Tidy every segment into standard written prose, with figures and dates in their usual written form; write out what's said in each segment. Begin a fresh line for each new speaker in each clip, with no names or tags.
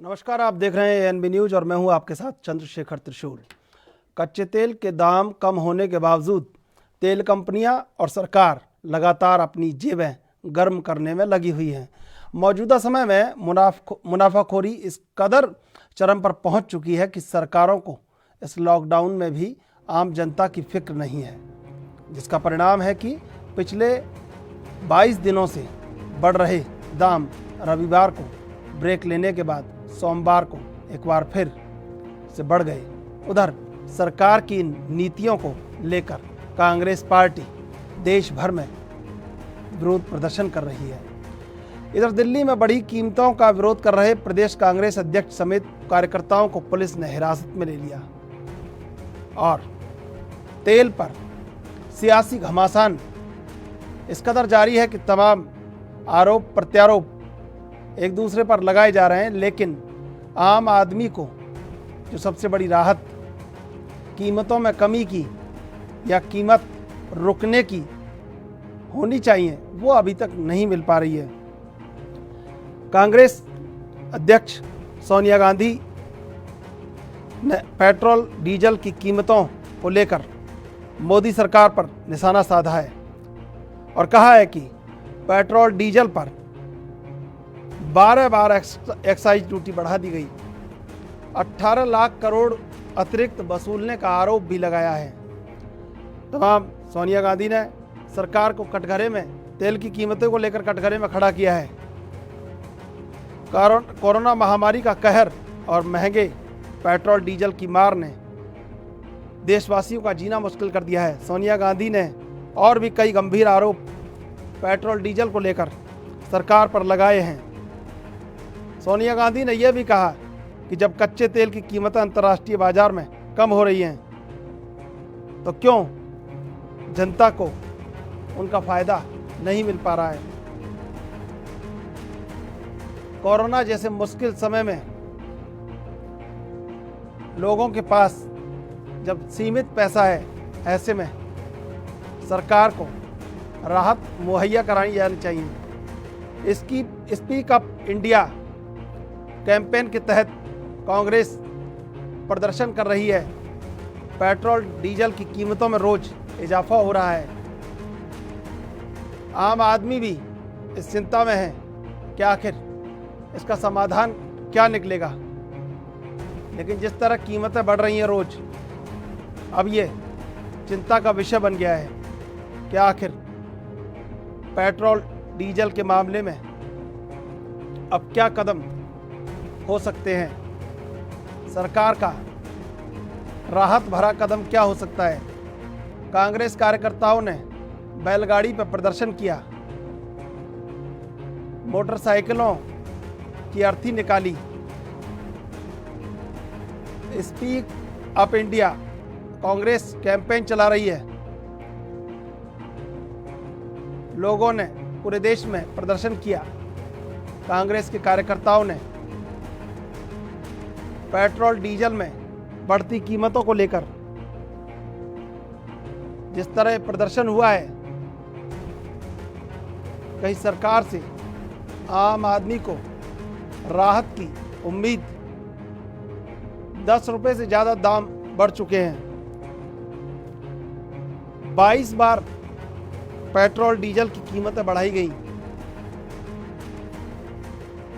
नमस्कार, आप देख रहे हैं एएनबी न्यूज और मैं हूं आपके साथ चंद्रशेखर त्रिशूल। कच्चे तेल के दाम कम होने के बावजूद तेल कंपनियां और सरकार लगातार अपनी जेबें गर्म करने में लगी हुई हैं। मौजूदा समय में मुनाफाखोरी इस कदर चरम पर पहुंच चुकी है कि सरकारों को इस लॉकडाउन में भी आम जनता की फिक्र नहीं है, जिसका परिणाम है कि पिछले 22 दिनों से बढ़ रहे दाम रविवार को ब्रेक लेने के बाद सोमवार को एक बार फिर से बढ़ गए। उधर सरकार की इन नीतियों को लेकर कांग्रेस पार्टी देश भर में विरोध प्रदर्शन कर रही है। इधर दिल्ली में बढ़ी कीमतों का विरोध कर रहे प्रदेश कांग्रेस अध्यक्ष समेत कार्यकर्ताओं को पुलिस ने हिरासत में ले लिया और तेल पर सियासी घमासान इस कदर जारी है कि तमाम आरोप प्रत्यारोप एक दूसरे पर लगाए जा रहे हैं, लेकिन आम आदमी को जो सबसे बड़ी राहत कीमतों में कमी की या कीमत रुकने की होनी चाहिए, वो अभी तक नहीं मिल पा रही है। कांग्रेस अध्यक्ष सोनिया गांधी ने पेट्रोल डीजल की कीमतों को लेकर मोदी सरकार पर निशाना साधा है और कहा है कि पेट्रोल डीजल पर 12 बार एक्साइज ड्यूटी बढ़ा दी गई, 18 लाख करोड़ अतिरिक्त वसूलने का आरोप भी लगाया है। तमाम सोनिया गांधी ने सरकार को कटघरे में तेल की कीमतों को लेकर कटघरे में खड़ा किया है। कोरोना महामारी का कहर और महंगे पेट्रोल डीजल की मार ने देशवासियों का जीना मुश्किल कर दिया है। सोनिया गांधी ने और भी कई गंभीर आरोप पेट्रोल डीजल को लेकर सरकार पर लगाए हैं। सोनिया गांधी ने यह भी कहा कि जब कच्चे तेल की कीमतें अंतर्राष्ट्रीय बाजार में कम हो रही हैं तो क्यों जनता को उनका फायदा नहीं मिल पा रहा है। कोरोना जैसे मुश्किल समय में लोगों के पास जब सीमित पैसा है, ऐसे में सरकार को राहत मुहैया करानी जानी चाहिए। इसकी स्पीक अप इंडिया कैंपेन के तहत कांग्रेस प्रदर्शन कर रही है। पेट्रोल डीजल की कीमतों में रोज इजाफा हो रहा है। आम आदमी भी इस चिंता में है कि आखिर इसका समाधान क्या निकलेगा। लेकिन जिस तरह कीमतें बढ़ रही हैं रोज, अब ये चिंता का विषय बन गया है कि आखिर पेट्रोल डीजल के मामले में अब क्या कदम हो सकते हैं। सरकार का राहत भरा कदम क्या हो सकता है। कांग्रेस कार्यकर्ताओं ने बैलगाड़ी पर प्रदर्शन किया, मोटरसाइकिलों की अर्थी निकाली। Speak up India Congress campaign चला रही है। लोगों ने पूरे देश में प्रदर्शन किया। कांग्रेस के कार्यकर्ताओं ने पेट्रोल डीजल में बढ़ती कीमतों को लेकर जिस तरह प्रदर्शन हुआ है, कहीं सरकार से आम आदमी को राहत की उम्मीद। 10 रुपए से ज्यादा दाम बढ़ चुके हैं। 22 बार पेट्रोल डीजल की कीमतें बढ़ाई गई।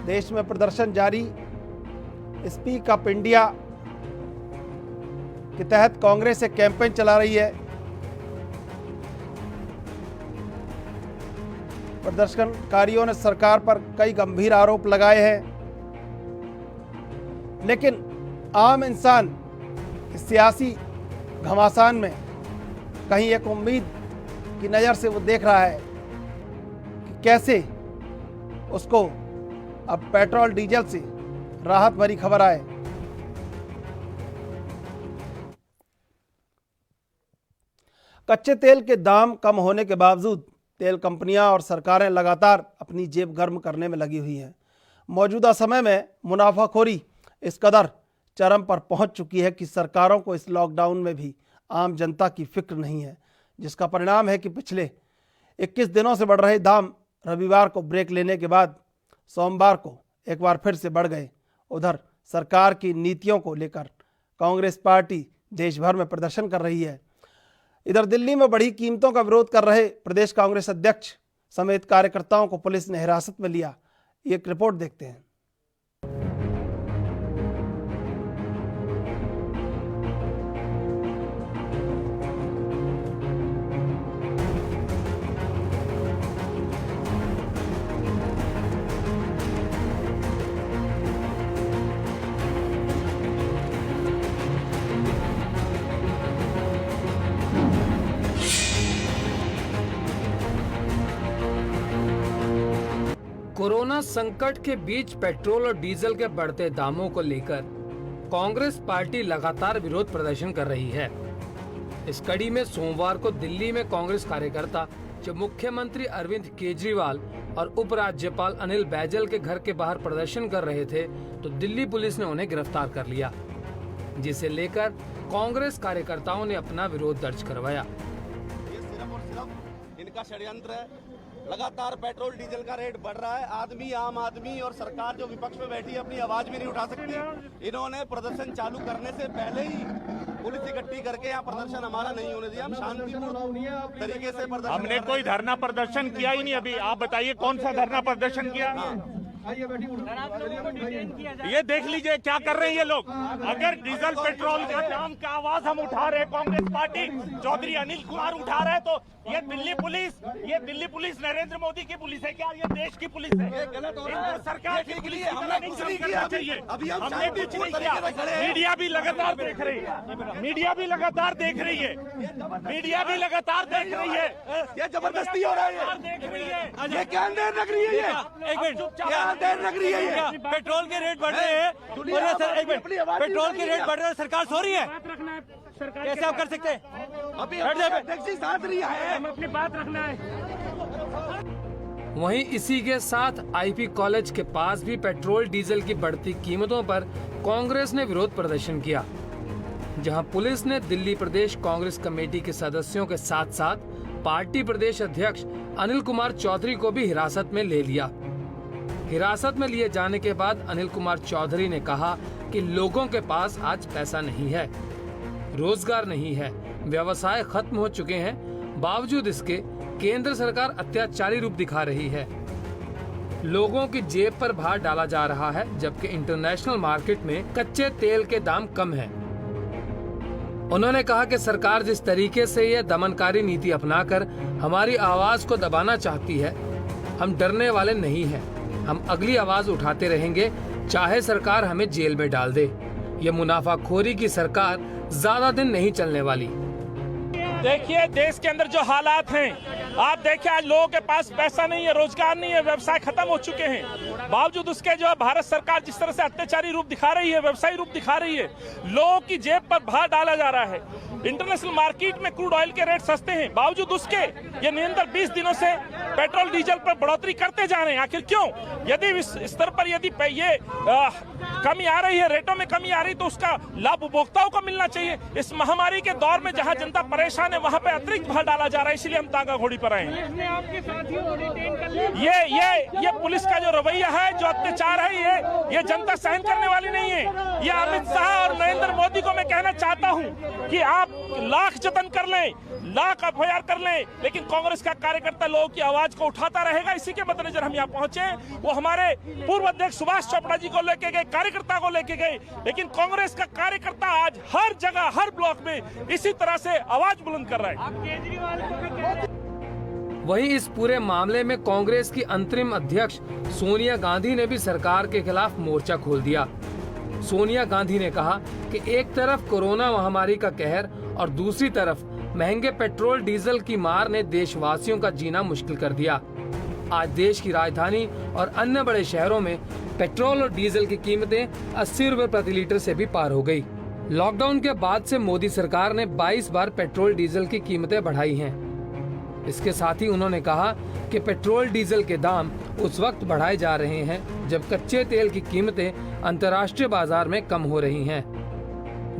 देश में प्रदर्शन जारी। स्पीक अप इंडिया के तहत कांग्रेस एक कैंपेन चला रही है। प्रदर्शनकारियों ने सरकार पर कई गंभीर आरोप लगाए हैं, लेकिन आम इंसान इस सियासी घमासान में कहीं एक उम्मीद की नज़र से वो देख रहा है कि कैसे उसको अब पेट्रोल डीजल से राहत भरी खबर आए। कच्चे तेल के दाम कम होने के बावजूद तेल कंपनियां और सरकारें लगातार अपनी जेब गर्म करने में लगी हुई हैं। मौजूदा समय में मुनाफाखोरी इस कदर चरम पर पहुंच चुकी है कि सरकारों को इस लॉकडाउन में भी आम जनता की फिक्र नहीं है, जिसका परिणाम है कि पिछले 21 दिनों से बढ़ रहे दाम रविवार को ब्रेक लेने के बाद सोमवार को एक बार फिर से बढ़ गए उधर सरकार की नीतियों को लेकर कांग्रेस पार्टी देश भर में प्रदर्शन कर रही है। इधर दिल्ली में बढ़ी कीमतों का विरोध कर रहे प्रदेश कांग्रेस अध्यक्ष समेत कार्यकर्ताओं को पुलिस ने हिरासत में लिया। एक रिपोर्ट देखते हैं।
कोरोना संकट के बीच पेट्रोल और डीजल के बढ़ते दामों को लेकर कांग्रेस पार्टी लगातार विरोध प्रदर्शन कर रही है। इस कड़ी में सोमवार को दिल्ली में कांग्रेस कार्यकर्ता जब मुख्यमंत्री अरविंद केजरीवाल और उपराज्यपाल अनिल बैजल के घर के बाहर प्रदर्शन कर रहे थे तो दिल्ली पुलिस ने उन्हें गिरफ्तार कर लिया, जिसे लेकर कांग्रेस कार्यकर्ताओं ने अपना विरोध दर्ज करवाया।
ये सिर्फ और सिर्फ इनका षड्यंत्र है। लगातार पेट्रोल डीजल का रेट बढ़ रहा है। आदमी, आम आदमी और सरकार जो विपक्ष में बैठी है अपनी आवाज भी नहीं उठा सकती। इन्होंने प्रदर्शन चालू करने से पहले ही पुलिस इकट्ठी करके यहाँ प्रदर्शन हमारा नहीं होने दिया। हम शांतिपूर्ण तरीके से प्रदर्शन,
हमने कोई धरना प्रदर्शन किया ही नहीं। अभी आप बताइए कौन सा धरना प्रदर्शन किया? ये देख लीजिए क्या कर रहे हैं ये लोग। अगर डीजल पेट्रोल का दाम का आवाज हम उठा रहे, कांग्रेस पार्टी चौधरी अनिल कुमार उठा रहे, तो ये दिल्ली पुलिस नरेंद्र मोदी की पुलिस है क्या? ये देश की पुलिस है? सरकार की पुलिस हमने कुछ नहीं किया चाहिए। हमने कुछ नहीं किया। मीडिया भी लगातार देख रही है। मीडिया भी लगातार देख रही है।
ये जबरदस्ती हो रहा है।
देख रही है।
ये क्या देर लग रही है? ये
एक मिनट,
क्या देर लग रही है? ये
पेट्रोल के रेट बढ़ रहे हैं। एक मिनट, पेट्रोल के रेट बढ़ रहे हैं, सरकार सो रही है। कैसे आप कर सकते हैं?
अभी टैक्सी साथ रही है, हम अपनी बात रखना है।
वहीं इसी के साथ आईपी कॉलेज के पास भी पेट्रोल डीजल की बढ़ती कीमतों पर कांग्रेस ने विरोध प्रदर्शन किया, जहां पुलिस ने दिल्ली प्रदेश कांग्रेस कमेटी के सदस्यों के साथ साथ पार्टी प्रदेश अध्यक्ष अनिल कुमार चौधरी को भी हिरासत में ले लिया। हिरासत में लिए जाने के बाद अनिल कुमार चौधरी ने कहा कि लोगों के पास आज पैसा नहीं है, रोजगार नहीं है, व्यवसाय खत्म हो चुके हैं। बावजूद इसके केंद्र सरकार अत्याचारी रूप दिखा रही है। लोगों की जेब पर भार डाला जा रहा है, जबकि इंटरनेशनल मार्केट में कच्चे तेल के दाम कम हैं। उन्होंने कहा कि सरकार जिस तरीके से यह दमनकारी नीति अपनाकर हमारी आवाज को दबाना चाहती है, हम डरने वाले नहीं हैं। हम अगली आवाज उठाते रहेंगे, चाहे सरकार हमें जेल में डाल दे। ये मुनाफाखोरी की सरकार ज्यादा दिन नहीं चलने वाली।
देखिए देश के अंदर जो हालात हैं, आप देखिए आज लोगों के पास पैसा नहीं है, रोजगार नहीं है, व्यवसाय खत्म हो चुके हैं। बावजूद उसके जो है भारत सरकार जिस तरह से अत्याचारी रूप दिखा रही है, व्यवसायी रूप दिखा रही है, लोगों की जेब पर भार डाला जा रहा है। इंटरनेशनल मार्केट में क्रूड ऑयल के रेट सस्ते हैं, बावजूद उसके ये निरंतर 20 दिनों से पेट्रोल डीजल पर बढ़ोतरी करते जा रहे हैं। आखिर क्यों? यदि इस स्तर पर यदि ये कमी आ रही है, रेटों में कमी आ रही, तो उसका लाभ उपभोक्ताओं को मिलना चाहिए। इस महामारी के दौर में जहां जनता परेशान है, वहां पे अतिरिक्त भार डाला जा रहा है, इसलिए हम तांगा घोड़ी पर आए हैं। ये पुलिस का जो रवैया है, जो अत्याचार है, ये जनता सहन करने वाली नहीं है। ये अमित शाह और नरेंद्र मोदी को मैं कहना चाहता हूं कि आप लाख जतन कर लें, लाख एफआईआर कर लें, लेकिन कांग्रेस का कार्यकर्ता लोगों की आवाज को उठाता रहेगा। इसी के मद्देनजर हम यहाँ पहुंचे। वो हमारे पूर्व अध्यक्ष सुभाष चोपड़ा जी को लेके गए, कार्यकर्ता को लेके गए, लेकिन कांग्रेस का कार्यकर्ता आज हर जगह, हर ब्लॉक में इसी तरह से आवाज बुलंद कर रहा है।
वहीं इस पूरे मामले में कांग्रेस की अंतरिम अध्यक्ष सोनिया गांधी ने भी सरकार के खिलाफ मोर्चा खोल दिया। सोनिया गांधी ने कहा कि एक तरफ कोरोना महामारी का कहर और दूसरी तरफ महंगे पेट्रोल डीजल की मार ने देशवासियों का जीना मुश्किल कर दिया। आज देश की राजधानी और अन्य बड़े शहरों में पेट्रोल और डीजल की कीमतें 80 रुपए प्रति लीटर से भी पार हो गई। लॉकडाउन के बाद से मोदी सरकार ने 22 बार पेट्रोल डीजल की कीमतें बढ़ाई हैं। इसके साथ ही उन्होंने कहा कि पेट्रोल डीजल के दाम उस वक्त बढ़ाए जा रहे हैं जब कच्चे तेल की कीमतें अंतर्राष्ट्रीय बाजार में कम हो रही हैं।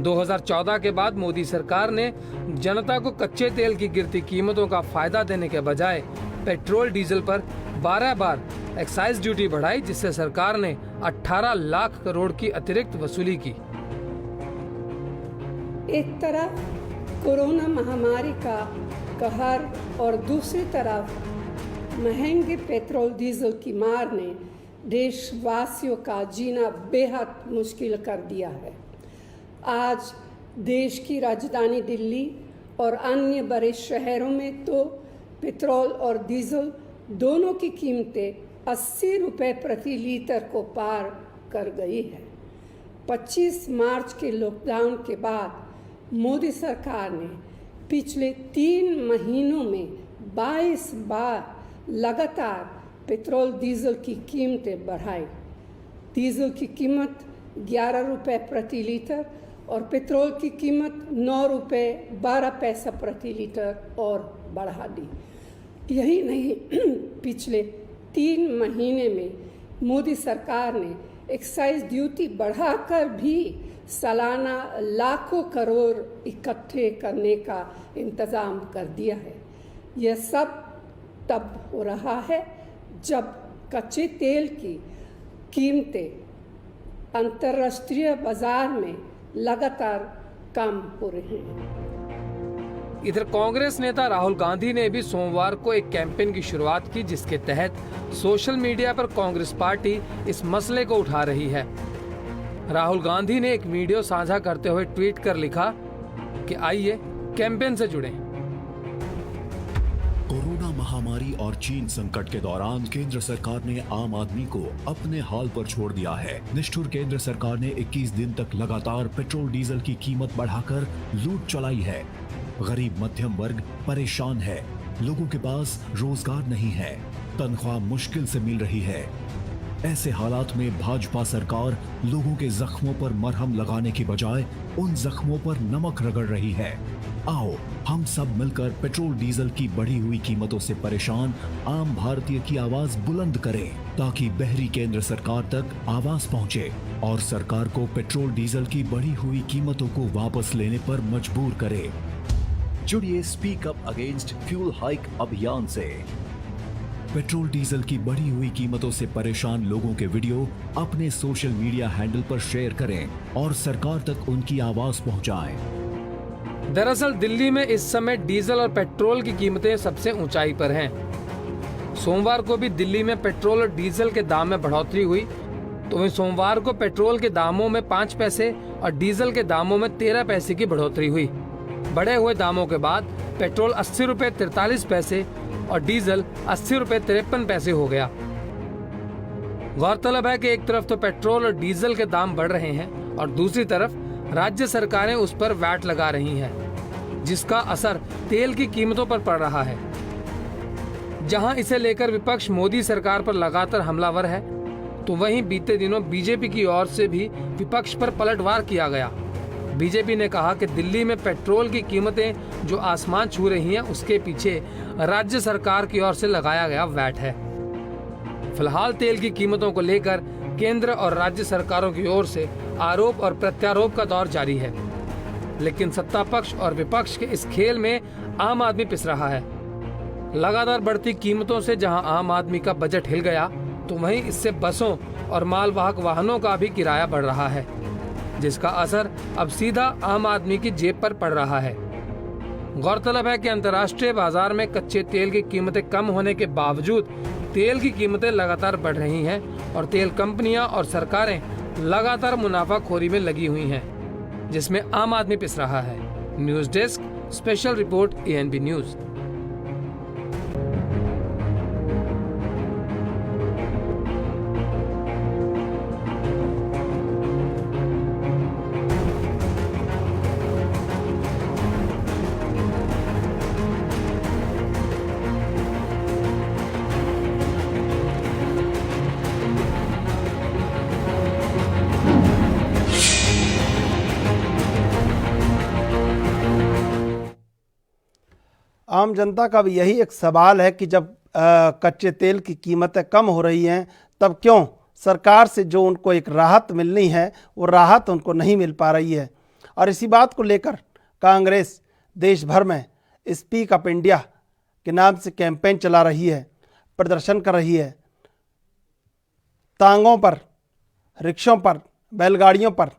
2014 के बाद मोदी सरकार ने जनता को कच्चे तेल की गिरती कीमतों का फायदा देने के बजाय पेट्रोल डीजल पर 12 बार एक्साइज ड्यूटी बढ़ाई, जिससे सरकार ने 18 लाख करोड़ की अतिरिक्त वसूली की।
एक तरफ कोरोना महामारी का कहर और दूसरी तरफ महंगे पेट्रोल डीजल की मार ने देशवासियों का जीना बेहद मुश्किल कर दिया है। आज देश की राजधानी दिल्ली और अन्य बड़े शहरों में तो पेट्रोल और डीजल दोनों की कीमतें 80 रुपये प्रति लीटर को पार कर गई है। 25 मार्च के लॉकडाउन के बाद मोदी सरकार ने पिछले 3 महीनों में 22 बार लगातार पेट्रोल डीजल की कीमतें बढ़ाई। डीजल की कीमत 11 रुपये प्रति लीटर और पेट्रोल की कीमत 9 रुपये 12 पैसा प्रति लीटर और बढ़ा दी। यही नहीं, पिछले 3 महीने में मोदी सरकार ने एक्साइज ड्यूटी बढ़ाकर भी सालाना लाखों करोड़ इकट्ठे करने का इंतज़ाम कर दिया है। यह सब तब हो रहा है जब कच्चे तेल की कीमतें अंतर्राष्ट्रीय बाजार में लगातार कम हो रही हैं।
इधर कांग्रेस नेता राहुल गांधी ने भी सोमवार को एक कैंपेन की शुरुआत की, जिसके तहत सोशल मीडिया पर कांग्रेस पार्टी इस मसले को उठा रही है। राहुल गांधी ने एक वीडियो साझा करते हुए ट्वीट कर लिखा कि आइए कैंपेन से जुड़ें।
कोरोना महामारी और चीन संकट के दौरान केंद्र सरकार ने आम आदमी को अपने हाल पर छोड़ दिया है। निष्ठुर केंद्र सरकार ने 21 दिन तक लगातार पेट्रोल डीजल की कीमत बढ़ाकर लूट चलाई है। गरीब मध्यम वर्ग परेशान है, लोगों के पास रोजगार नहीं है, तनख्वाह मुश्किल से मिल रही है। ऐसे हालात में भाजपा सरकार लोगों के जख्मों पर मरहम लगाने की बजाय उन जख्मों पर नमक रगड़ रही है। आओ हम सब मिलकर पेट्रोल डीजल की बढ़ी हुई कीमतों से परेशान आम भारतीय की आवाज बुलंद करें, ताकि बहरी केंद्र सरकार तक आवाज पहुंचे और सरकार को पेट्रोल डीजल की बढ़ी हुई कीमतों को वापस लेने पर मजबूर करे। जुड़िए speak up against fuel hike अभियान से। पेट्रोल डीजल की बढ़ी हुई कीमतों से परेशान लोगों के वीडियो अपने सोशल मीडिया हैंडल पर शेयर करें और सरकार तक उनकी आवाज पहुंचाएं।
दरअसल दिल्ली में इस समय डीजल और पेट्रोल की कीमतें सबसे ऊंचाई पर हैं। सोमवार को भी दिल्ली में पेट्रोल और डीजल के दाम में बढ़ोतरी हुई, तो वहीं सोमवार को पेट्रोल के दामों में 5 पैसे और डीजल के दामों में 13 पैसे की बढ़ोतरी हुई। बढ़े हुए दामों के बाद पेट्रोल 80 रुपये 43 पैसे और डीजल 80 रुपये 53 पैसे हो गया। गौरतलब है कि एक तरफ तो पेट्रोल और डीजल के दाम बढ़ रहे हैं और दूसरी तरफ राज्य सरकारें उस पर वैट लगा रही हैं, जिसका असर तेल की कीमतों पर पड़ रहा है। जहां इसे लेकर विपक्ष मोदी सरकार पर लगातार हमलावर है, तो वहीं बीते दिनों बीजेपी की ओर से भी विपक्ष पर पलटवार किया गया। बीजेपी ने कहा कि दिल्ली में पेट्रोल की कीमतें जो आसमान छू रही हैं, उसके पीछे राज्य सरकार की ओर से लगाया गया वैट है। फिलहाल तेल की कीमतों को लेकर केंद्र और राज्य सरकारों की ओर से आरोप और प्रत्यारोप का दौर जारी है, लेकिन सत्ता पक्ष और विपक्ष के इस खेल में आम आदमी पिस रहा है। लगातार बढ़ती कीमतों से जहां आम आदमी का बजट हिल गया, तो वहीं इससे बसों और मालवाहक वाहनों का भी किराया बढ़ रहा है, जिसका असर अब सीधा आम आदमी की जेब पर पड़ रहा है। गौरतलब है कि अंतर्राष्ट्रीय बाजार में कच्चे तेल की कीमतें कम होने के बावजूद तेल की कीमतें लगातार बढ़ रही हैं और तेल कंपनियां और सरकारें लगातार मुनाफाखोरी में लगी हुई हैं, जिसमें आम आदमी पिस रहा है। News desk, special report, ANB news.
आम जनता का भी यही एक सवाल है कि जब कच्चे तेल की कीमतें कम हो रही हैं, तब क्यों सरकार से जो उनको एक राहत मिलनी है, वो राहत उनको नहीं मिल पा रही है। और इसी बात को लेकर कांग्रेस देश भर में स्पीक अप इंडिया के नाम से कैंपेन चला रही है, प्रदर्शन कर रही है, टांगों पर रिक्शों पर, बैलगाड़ियों पर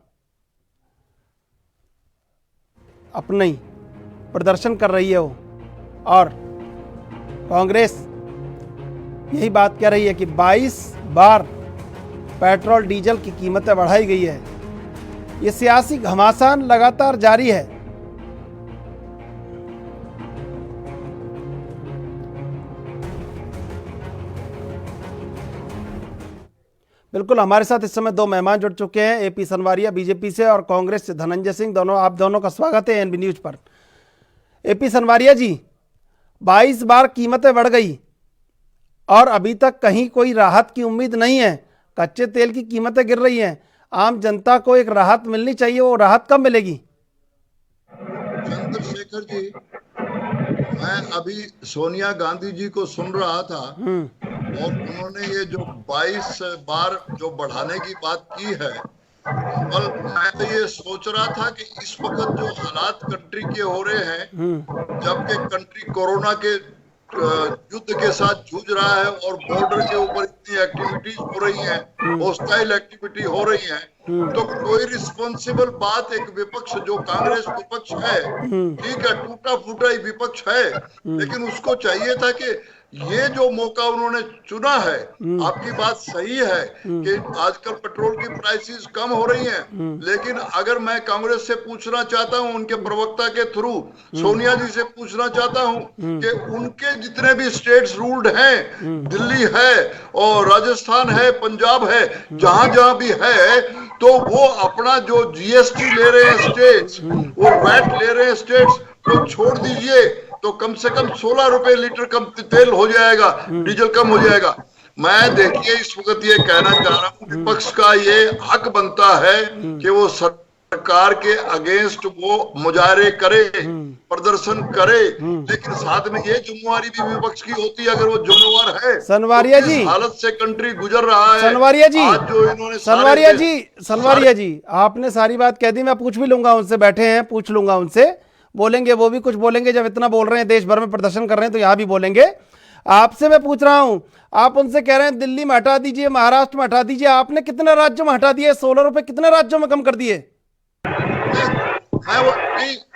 अपने प्रदर्शन कर रही है वो, और कांग्रेस यही बात कह रही है कि 22 बार पेट्रोल डीजल की कीमतें बढ़ाई गई है। ये सियासी घमासान लगातार जारी है। बिल्कुल, हमारे साथ इस समय दो मेहमान जुड़ चुके हैं, एपी सनवारिया बीजेपी से और कांग्रेस से धनंजय सिंह, दोनों आप दोनों का स्वागत है एनबी न्यूज पर। एपी सनवारिया जी, 22 बार कीमतें बढ़ गई और अभी तक कहीं कोई राहत की उम्मीद नहीं है। कच्चे तेल की कीमतें गिर रही हैं, आम जनता को एक राहत मिलनी चाहिए, वो राहत कब मिलेगी?
चंद्रशेखर जी, मैं अभी सोनिया गांधी जी को सुन रहा था और उन्होंने ये जो 22 बार जो बढ़ाने की बात की है, कल मैं तो ये सोच रहा था कि इस वक्त जो हालात कंट्री के हो रहे हैं, जबकि कंट्री कोरोना के युद्ध के साथ जूझ रहा है और बॉर्डर के ऊपर इतनी एक्टिविटीज हो रही हैं, हॉस्टाइल एक्टिविटी हो रही है, तो कोई रिस्पॉन्सिबल बात एक विपक्ष जो कांग्रेस विपक्ष है, ठीक है, टूटा फूटा ही विपक्ष है, लेकिन उसको चाहिए था कि ये जो मौका उन्होंने चुना है, आपकी बात सही है कि आजकल पेट्रोल की प्राइसेस कम हो रही हैं, लेकिन अगर मैं कांग्रेस से पूछना चाहता हूं, उनके प्रवक्ता के थ्रू सोनिया जी से पूछना चाहता हूं कि उनके जितने भी स्टेट्स रूल्ड हैं, दिल्ली है और राजस्थान है, पंजाब है, जहां जहां भी है, तो वो अपना जो जीएसटी ले रहे हैं स्टेट्स, वो वैट ले रहे हैं स्टेट्स, तो छोड़ दीजिए, तो कम से कम 16 रुपए लीटर कम तेल हो जाएगा, डीजल कम हो जाएगा। मैं देखिए इस वक्त ये कहना चाह रहा हूँ, विपक्ष का ये हक बनता है कि वो सरकार के अगेंस्ट वो मुजाहरे करे, प्रदर्शन करे, लेकिन साथ में ये जिम्मेवारी भी विपक्ष की होती है, अगर वो जिम्मेवार है।
सनवारिया
तो
जी,
इस हालत से कंट्री गुजर रहा है।
सनवारिया जी,
आज जो इन्होंने
सनवारिया जी, आपने सारी बात कह दी, मैं पूछ भी लूंगा उनसे, बैठे हैं, पूछ लूंगा उनसे, बोलेंगे, वो भी कुछ बोलेंगे। जब इतना बोल रहे हैं, देश भर में प्रदर्शन कर रहे हैं, तो यहाँ भी बोलेंगे। आपसे मैं पूछ रहा हूं, आप उनसे कह रहे हैं दिल्ली में हटा दीजिए, महाराष्ट्र में हटा दीजिए, आपने कितने राज्यों में हटा दिए? 16 रुपए कितने राज्यों में कम कर दिए?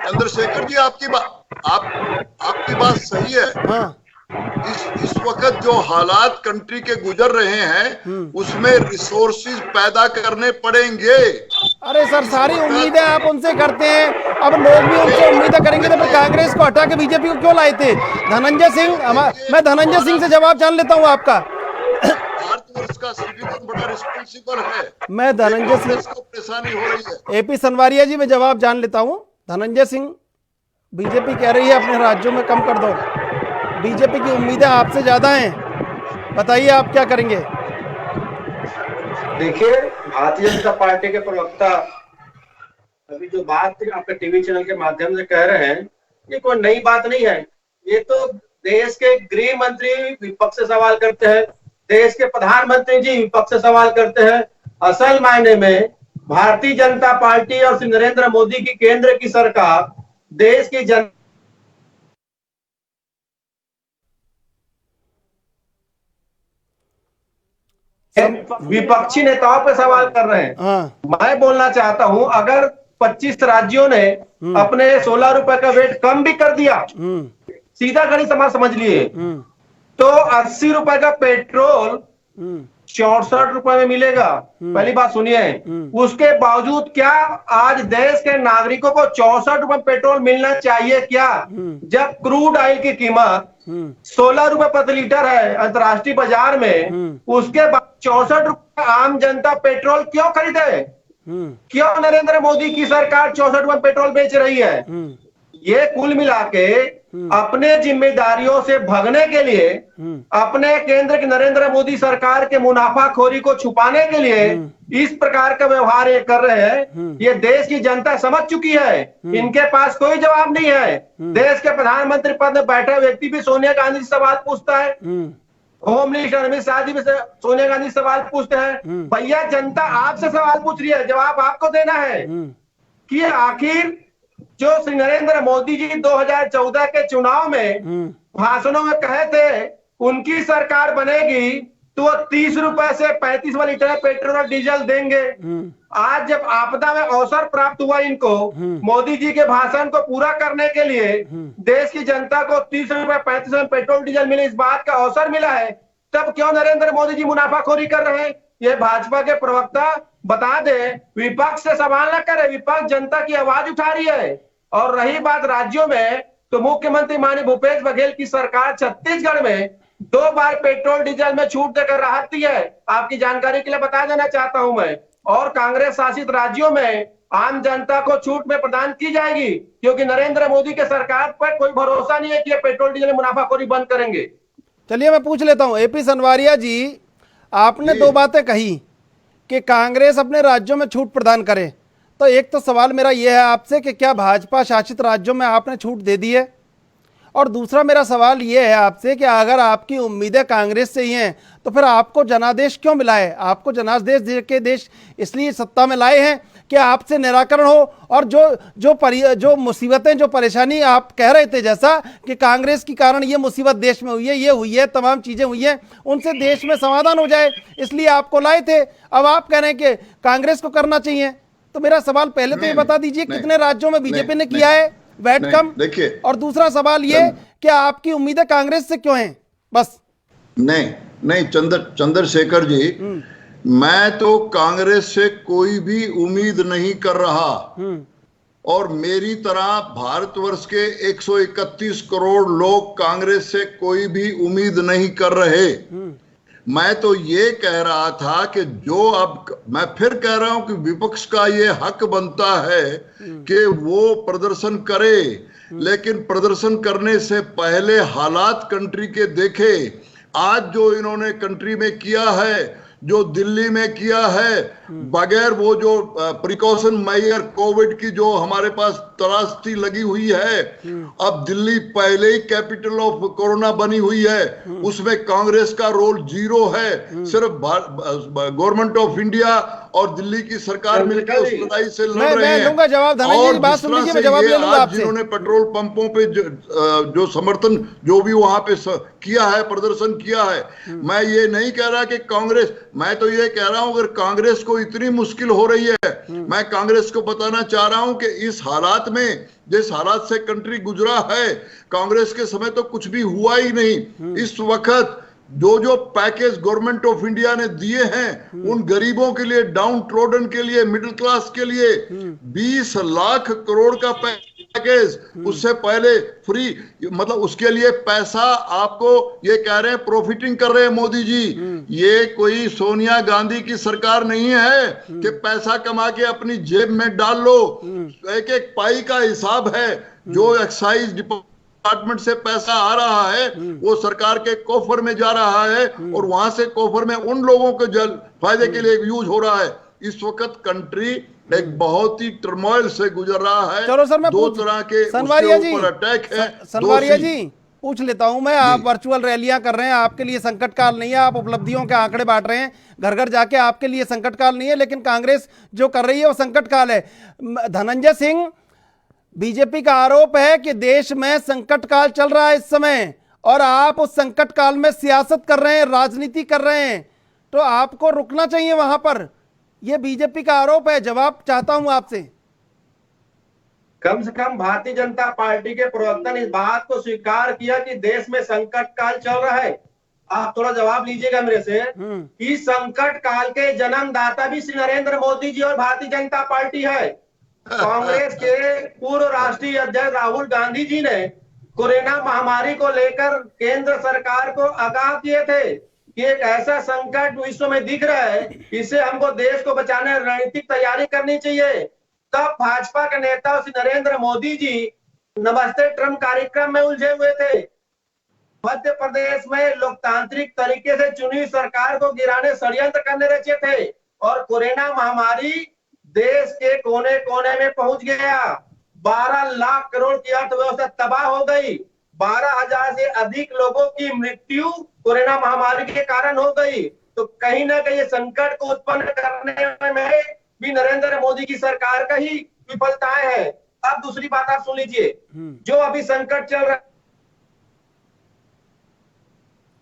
चंद्रशेखर जी, आपकी बात सही है।
हाँ,
इस वक्त जो हालात कंट्री के गुजर रहे हैं, उसमें रिसोर्सेज पैदा करने पड़ेंगे।
अरे सर, सारी उम्मीदें आप उनसे करते हैं, अब लोग भी उनसे उम्मीदें करेंगे, तो फिर कांग्रेस को हटा के बीजेपी को क्यों लाए थे? धनंजय सिंह, मैं धनंजय सिंह से जवाब जान लेता हूं आपका।
भारतवर्ष का सिटीजन बड़ा रिस्पॉन्सिबल है,
मैं धनंजय सिंह
को परेशानी हो रही है।
एपी सनवारिया जी, मैं जवाब जान लेता हूं। धनंजय सिंह, बीजेपी कह रही है अपने राज्यों में कम कर दो, बीजेपी की उम्मीदें आपसे ज्यादा हैं, बताइए आप क्या करेंगे?
देखिए, भारतीय जनता पार्टी के प्रवक्ता अभी जो बात आपके टीवी चैनल के माध्यम से कह रहे हैं, ये कोई नई बात नहीं है। ये तो देश के गृह मंत्री विपक्ष से सवाल करते हैं, देश के प्रधानमंत्री जी विपक्ष से सवाल करते हैं। असल मायने में भारतीय जनता पार्टी और श्री नरेंद्र मोदी की केंद्र की सरकार देश की जनता विपक्षी नेताओं पे सवाल कर रहे हैं।
हाँ।
मैं बोलना चाहता हूं, अगर 25 राज्यों ने अपने 16 रुपए का वेट कम भी कर दिया, सीधा गणित समझ लिए, तो 80 रुपए का पेट्रोल 64 रुपए में मिलेगा। पहली बात सुनिए, उसके बावजूद क्या आज देश के नागरिकों को 64 रुपए पेट्रोल मिलना चाहिए क्या? जब क्रूड ऑयल की कीमत 16 रुपए प्रति लीटर है अंतर्राष्ट्रीय बाजार में, उसके बाद 64 रुपए आम जनता पेट्रोल क्यों खरीदे? क्यों नरेंद्र मोदी की सरकार 64 रुपए पेट्रोल बेच रही है? ये कुल मिला के अपने जिम्मेदारियों से भागने के लिए, अपने केंद्र की नरेंद्र मोदी सरकार के मुनाफाखोरी को छुपाने के लिए इस प्रकार का व्यवहार ये कर रहे हैं। ये देश की जनता समझ चुकी है, इनके पास कोई जवाब नहीं है। देश के प्रधानमंत्री पद में बैठे व्यक्ति भी सोनिया गांधी से सवाल पूछता है, होम मिनिस्टर अमित शाह जी भी सोनिया गांधी से सवाल पूछते हैं। भैया, जनता आपसे सवाल पूछ रही है, जवाब आपको देना है कि आखिर जो श्री नरेंद्र मोदी जी 2014 के चुनाव में भाषणों में कहे थे उनकी सरकार बनेगी तो वो 30 रुपए से 35 वाली लीटर पेट्रोल और डीजल देंगे। आज जब आपदा में अवसर प्राप्त हुआ इनको मोदी जी के भाषण को पूरा करने के लिए, देश की जनता को 30 रुपए 35 रुपए पेट्रोल डीजल मिले, इस बात का अवसर मिला है, तब क्यों नरेंद्र मोदी जी मुनाफाखोरी कर रहे हैं? ये भाजपा के प्रवक्ता बता दे, विपक्ष से सवाल न करे, विपक्ष जनता की आवाज उठा रही है। और रही बात राज्यों में, तो मुख्यमंत्री माननीय भूपेश बघेल की सरकार छत्तीसगढ़ में 2 बार पेट्रोल डीजल में छूट देकर राहत दी है। आपकी जानकारी के लिए बता देना चाहता हूं मैं। और कांग्रेस शासित राज्यों में आम जनता को छूट में प्रदान की जाएगी, क्योंकि नरेंद्र मोदी के सरकार पर कोई भरोसा नहीं है कि ये पेट्रोल डीजल में मुनाफाखोरी बंद करेंगे।
चलिए मैं पूछ लेता हूं, एपी सनवारिया जी, आपने 2 बातें कही कि कांग्रेस अपने राज्यों में छूट प्रदान करे, तो एक तो सवाल मेरा यह है आपसे कि क्या भाजपा शासित राज्यों में आपने छूट दे दी है? और दूसरा मेरा सवाल ये है आपसे कि अगर आपकी उम्मीदें कांग्रेस से ही हैं तो फिर आपको जनादेश क्यों मिला है? आपको जनादेश दे के देश इसलिए सत्ता में लाए हैं कि आपसे निराकरण हो, और जो मुसीबतें, जो परेशानी आप कह रहे थे जैसा कि कांग्रेस के कारण ये मुसीबत देश में हुई है, ये हुई है, तमाम चीज़ें हुई हैं, उनसे देश में समाधान हो जाए, इसलिए आपको लाए थे। अब आप कह रहे हैं कि कांग्रेस को करना चाहिए, तो मेरा सवाल पहले तो ये बता दीजिए कितने राज्यों में बीजेपी ने किया है वैट कम?
देखिए,
और दूसरा सवाल ये कि आपकी उम्मीदें कांग्रेस से क्यों हैं? बस।
नहीं चंद्रशेखर जी, मैं तो कांग्रेस से कोई भी उम्मीद नहीं कर रहा, और मेरी तरह भारतवर्ष के 131 करोड़ लोग कांग्रेस से कोई भी उम्मीद नहीं कर रहे। मैं तो ये कह रहा था कि जो अब मैं फिर कह रहा हूं कि विपक्ष का ये हक बनता है कि वो प्रदर्शन करे, लेकिन प्रदर्शन करने से पहले हालात कंट्री के देखे। आज जो इन्होंने कंट्री में किया है, जो दिल्ली में किया है, बगैर वो जो प्रिकॉशन मेजर कोविड की जो हमारे पास त्रासदी लगी हुई है, अब दिल्ली पहले ही कैपिटल ऑफ कोरोना बनी हुई है, उसमें कांग्रेस का रोल 0 है। सिर्फ गवर्नमेंट ऑफ इंडिया और दिल्ली की सरकार मिलकर उस लड़ाई से लड़ रहे हैं।
लूंगा जवाब,
और जिन्होंने पेट्रोल पंपों पे जो समर्थन जो भी वहां पे किया है, प्रदर्शन किया है, मैं ये नहीं कह रहा कि कांग्रेस, मैं तो ये कह रहा हूं अगर कांग्रेस को इतनी मुश्किल हो रही है, मैं कांग्रेस को बताना चाह रहा हूं कि इस हालात में, जिस हालात से कंट्री गुजरा है, कांग्रेस के समय तो कुछ भी हुआ ही नहीं। इस वक्त जो पैकेज गवर्नमेंट ऑफ इंडिया ने दिए हैं उन गरीबों के लिए, डाउन ट्रोडन के लिए, मिडिल क्लास के लिए 20 लाख करोड़ का पैकेज, उससे पहले फ्री, मतलब उसके लिए पैसा आपको, ये कह रहे हैं प्रॉफिटिंग कर रहे हैं मोदी जी। ये कोई सोनिया गांधी की सरकार नहीं है कि पैसा कमा के अपनी जेब में डाल लो। एक एक पाई का हिसाब है। जो एक्साइज डिपार्टमेंट से पैसा आ रहा है वो सरकार के कोफर में जा रहा है, और वहां से कोफर में उन लोगों के फायदे के लिए यूज हो रहा है। इस वक्त कंट्री एक बहुत ही टर्मोइल से गुजर रहा है।
चलो सर, मैं
2 तरह के
सनवारिया जी,
अटैक है।
सनवारिया जी पूछ लेता हूं मैं, आप वर्चुअल रैलियां कर रहे हैं, आपके लिए संकट काल नहीं है, आप उपलब्धियों के आंकड़े बांट रहे हैं घर घर जाके, आपके लिए संकट काल नहीं है, लेकिन कांग्रेस जो कर रही है वो संकट काल है। धनंजय सिंह, बीजेपी का आरोप है कि देश में संकट काल चल रहा है इस समय, और आप उस संकट काल में सियासत कर रहे हैं, राजनीति कर रहे हैं, तो आपको रुकना चाहिए वहां पर। यह बीजेपी का आरोप है, जवाब चाहता हूं आपसे।
कम से कम भारतीय जनता पार्टी के प्रवक्ता ने इस बात को स्वीकार किया कि देश में संकट काल चल रहा है। आप थोड़ा जवाब लीजिएगा मेरे से। इस संकट काल के जन्मदाता भी श्री नरेंद्र मोदी जी और भारतीय जनता पार्टी है। कांग्रेस के पूर्व राष्ट्रीय अध्यक्ष राहुल गांधी जी ने कोरोना महामारी को लेकर केंद्र सरकार को आगाह किए थे कि एक ऐसा संकट विश्व में दिख रहा है, इससे हमको देश को बचाने रणनीतिक तैयारी करनी चाहिए। तब भाजपा के नेता श्री नरेंद्र मोदी जी नमस्ते ट्रम्प कार्यक्रम में उलझे हुए थे। मध्य प्रदेश में लोकतांत्रिक तरीके से चुनी सरकार को गिराने षड्यंत्र करने रचे थे, और कोरोना महामारी देश के कोने कोने में पहुंच गया। 12 लाख करोड़ की अर्थव्यवस्था तबाह हो गई। 12,000 से अधिक लोगों की मृत्यु कोरोना महामारी के कारण हो गई। तो कहीं ना कहीं संकट को उत्पन्न करने में भी नरेंद्र मोदी की सरकार का ही विफलताएं है। अब दूसरी बात आप सुन लीजिए, जो अभी संकट चल रहा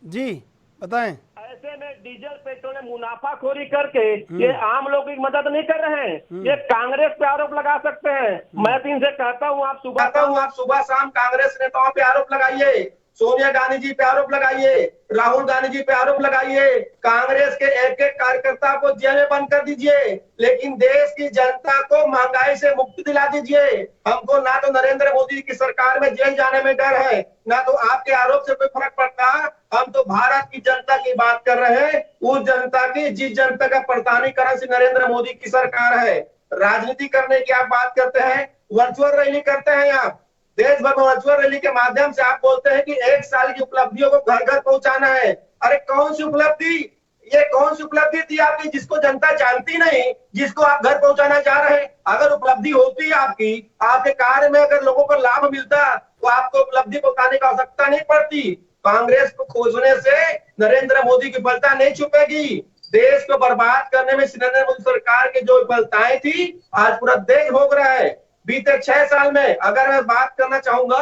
जी बताएं।
ऐसे में डीजल पेट्रोल में मुनाफाखोरी करके ये आम लोगों की मदद नहीं कर रहे हैं, ये कांग्रेस पे आरोप लगा सकते हैं। मैं तो इनसे कहता हूँ आप सुबह शाम कांग्रेस नेताओं पे आरोप लगाइए, सोनिया गांधी जी पे आरोप लगाइए, राहुल गांधी जी पे आरोप लगाइए, कांग्रेस के एक एक कार्यकर्ता को जेल में बंद कर दीजिए, लेकिन देश की जनता को महंगाई से मुक्ति दिला दीजिए। हमको ना तो नरेंद्र मोदी की सरकार में जेल जाने में डर है, ना तो आपके आरोप से कोई फर्क पड़ता। हम तो भारत की जनता की बात कर रहे हैं, उस जनता की जिस जनता का प्रताड़ीकरण से नरेंद्र मोदी की सरकार है। राजनीति करने की आप बात करते हैं, वर्चुअल रैली करते हैं, आप देश भर में वर्चुअल रैली के माध्यम से आप बोलते हैं कि एक साल की उपलब्धियों को घर घर पहुंचाना है। अरे कौन सी उपलब्धि, ये कौन सी उपलब्धि थी आपकी जिसको जनता जानती नहीं, जिसको आप घर पहुंचाना चाह रहे हैं? अगर उपलब्धि होती आपकी, आपके कार्य में अगर लोगों को लाभ मिलता तो आपको उपलब्धि पहुंचाने की आवश्यकता नहीं पड़ती। कांग्रेस को खोजने से नरेंद्र मोदी की विफलता नहीं छुपेगी। देश को बर्बाद करने में नरेंद्र मोदी सरकार की जो विफलताएं थी, आज पूरा देश भोग रहा है। बीते 6 साल में अगर मैं बात करना चाहूंगा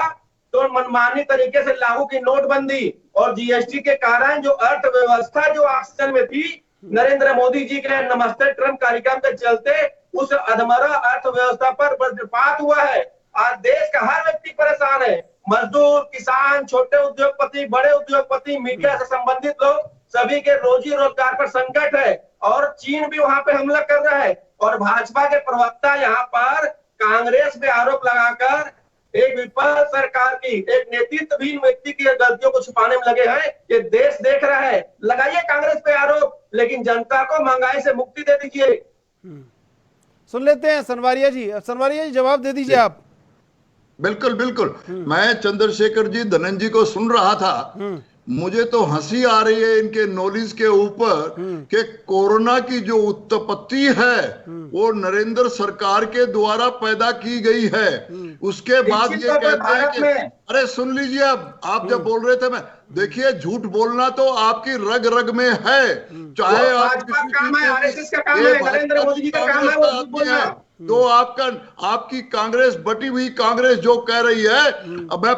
तो मनमानी तरीके से लागू की नोटबंदी और जीएसटी के कारण जो अर्थव्यवस्था जो ऑक्सीजन में थी, नरेंद्र मोदी जी के नमस्ते ट्रम्प कार्यक्रम के चलते उस अधमरा अर्थव्यवस्था पर वज्रपात हुआ है। आज देश का हर व्यक्ति परेशान है, मजदूर, किसान, छोटे उद्योगपति, बड़े उद्योगपति, मीडिया से संबंधित लोग, सभी के रोजी रोजगार पर संकट है। और चीन भी वहां पे हमला कर रहा है और भाजपा के प्रवक्ता यहाँ पर कांग्रेस पे आरोप लगाकर एक विपक्ष सरकार की, एक नेतृत्वहीन व्यक्ति की गलतियों को छुपाने में लगे हैं। ये देश देख रहा है। लगाइए कांग्रेस पे आरोप, लेकिन जनता को महंगाई से मुक्ति दे दीजिए।
सुन लेते हैं सनवारिया जी। सनवारिया जी जवाब दे दीजिए आप।
बिल्कुल बिल्कुल, मैं चंद्रशेखर जी, धनंजय जी को सुन रहा था। मुझे तो हंसी आ रही है इनके नॉलेज के ऊपर कि कोरोना की जो उत्पत्ति है वो नरेंद्र सरकार के द्वारा पैदा की गई है। उसके बाद ये कहते हैं कि अरे सुन लीजिए, अब आप जब बोल रहे थे, मैं देखिए झूठ बोलना तो आपकी रग रग में है, चाहे आप तो आपकी कांग्रेस बटी हुई कांग्रेस जो कह रही है। अब मैं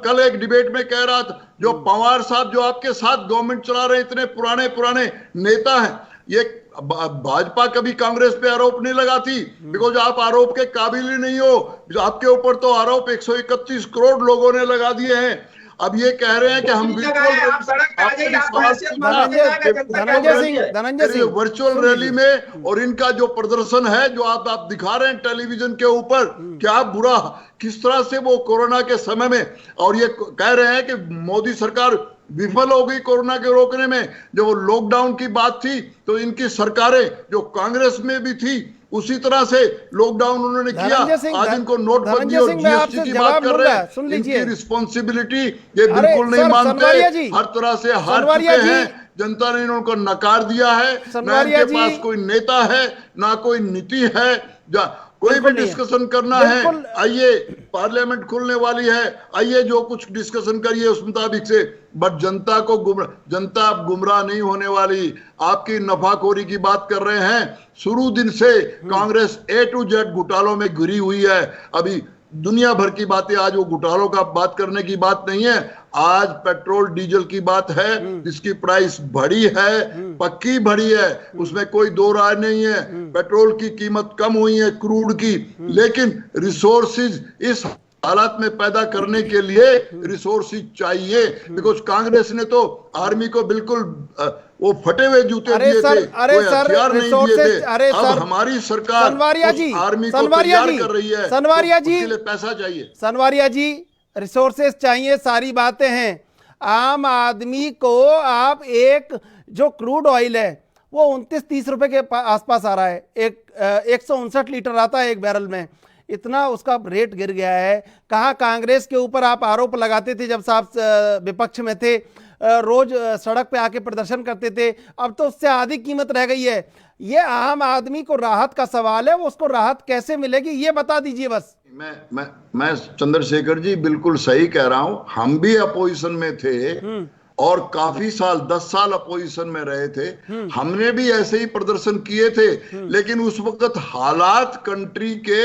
कल एक डिबेट में कह रहा था, जो पवार साहब जो आपके साथ गवर्नमेंट चला रहे, इतने पुराने नेता हैं, ये भाजपा कभी कांग्रेस पे आरोप नहीं लगाती, बिकॉज आप आरोप के काबिल ही नहीं हो। आपके ऊपर तो आरोप 131 करोड़ लोगों ने लगा दिए हैं। अब ये कह रहे हैं कि हम वर्चुअल रैली में और इनका जो प्रदर्शन है जो आप दिखा रहे हैं टेलीविजन के ऊपर, क्या बुरा किस तरह से वो कोरोना के समय में, और ये कह रहे हैं कि मोदी सरकार विफल हो गई कोरोना के रोकने में। जब वो लॉकडाउन की बात थी तो इनकी सरकारें जो कांग्रेस में भी थी उसी तरह से लॉकडाउन उन्होंने किया। आज इनको नोटबंदी और जीएसटी की बात कर रहे हैं, इनकी रिस्पॉन्सिबिलिटी ये बिल्कुल नहीं मानते, हर तरह से हार चुके हैं। जनता ने इनको नकार दिया है, ना इनके पास कोई नेता है, ना कोई नीति है, कोई भी डिस्कशन करना है। आइए, पार्लियामेंट खुलने वाली है, आइए जो कुछ डिस्कशन करिए उस मुताबिक से, बट जनता अब गुमराह नहीं होने वाली। आपकी नफाखोरी की बात कर रहे हैं, शुरू दिन से कांग्रेस A to Z घोटालों में घिरी हुई है। अभी दुनिया भर की बातें, आज वो घोटालों का बात करने की बात नहीं है, आज पेट्रोल डीजल की बात है, जिसकी प्राइस बढ़ी है, पक्की बढ़ी है, उसमें कोई दो राय नहीं है। पेट्रोल की कीमत कम हुई है, क्रूड की, लेकिन रिसोर्सेज इस हालात में पैदा करने के लिए रिसोर्सेज चाहिए। बिकॉज कांग्रेस ने तो आर्मी को बिल्कुल वो फटे हुए जूते दिए थे, कोई हथियार नहीं दिए थे। अब हमारी सरकार आर्मी को तैयार कर रही है,
सनवारिया जी,
उसके लिए पैसा चाहिए।
सनवारिया जी, रिसोर्सेज चाहिए, सारी बातें हैं। आम आदमी को आप एक जो क्रूड ऑयल है वो 29-30 रुपए के आसपास आ रहा है, 159 लीटर आता है एक बैरल में, इतना उसका रेट गिर गया है। कहाँ कांग्रेस के ऊपर आप आरोप लगाते थे जब साहब विपक्ष में थे, रोज सड़क पे आके प्रदर्शन करते थे, अब तो उससे आधी कीमत रह गई है। ये आम आदमी को राहत का सवाल है, वो उसको राहत कैसे मिलेगी ये बता दीजिए बस।
मैं चंद्रशेखर जी बिल्कुल सही कह रहा हूं, हम भी अपोजिशन में थे और काफी साल 10 साल अपोजिशन में रहे थे, हमने भी ऐसे ही प्रदर्शन किए थे। लेकिन उस वक्त हालात कंट्री के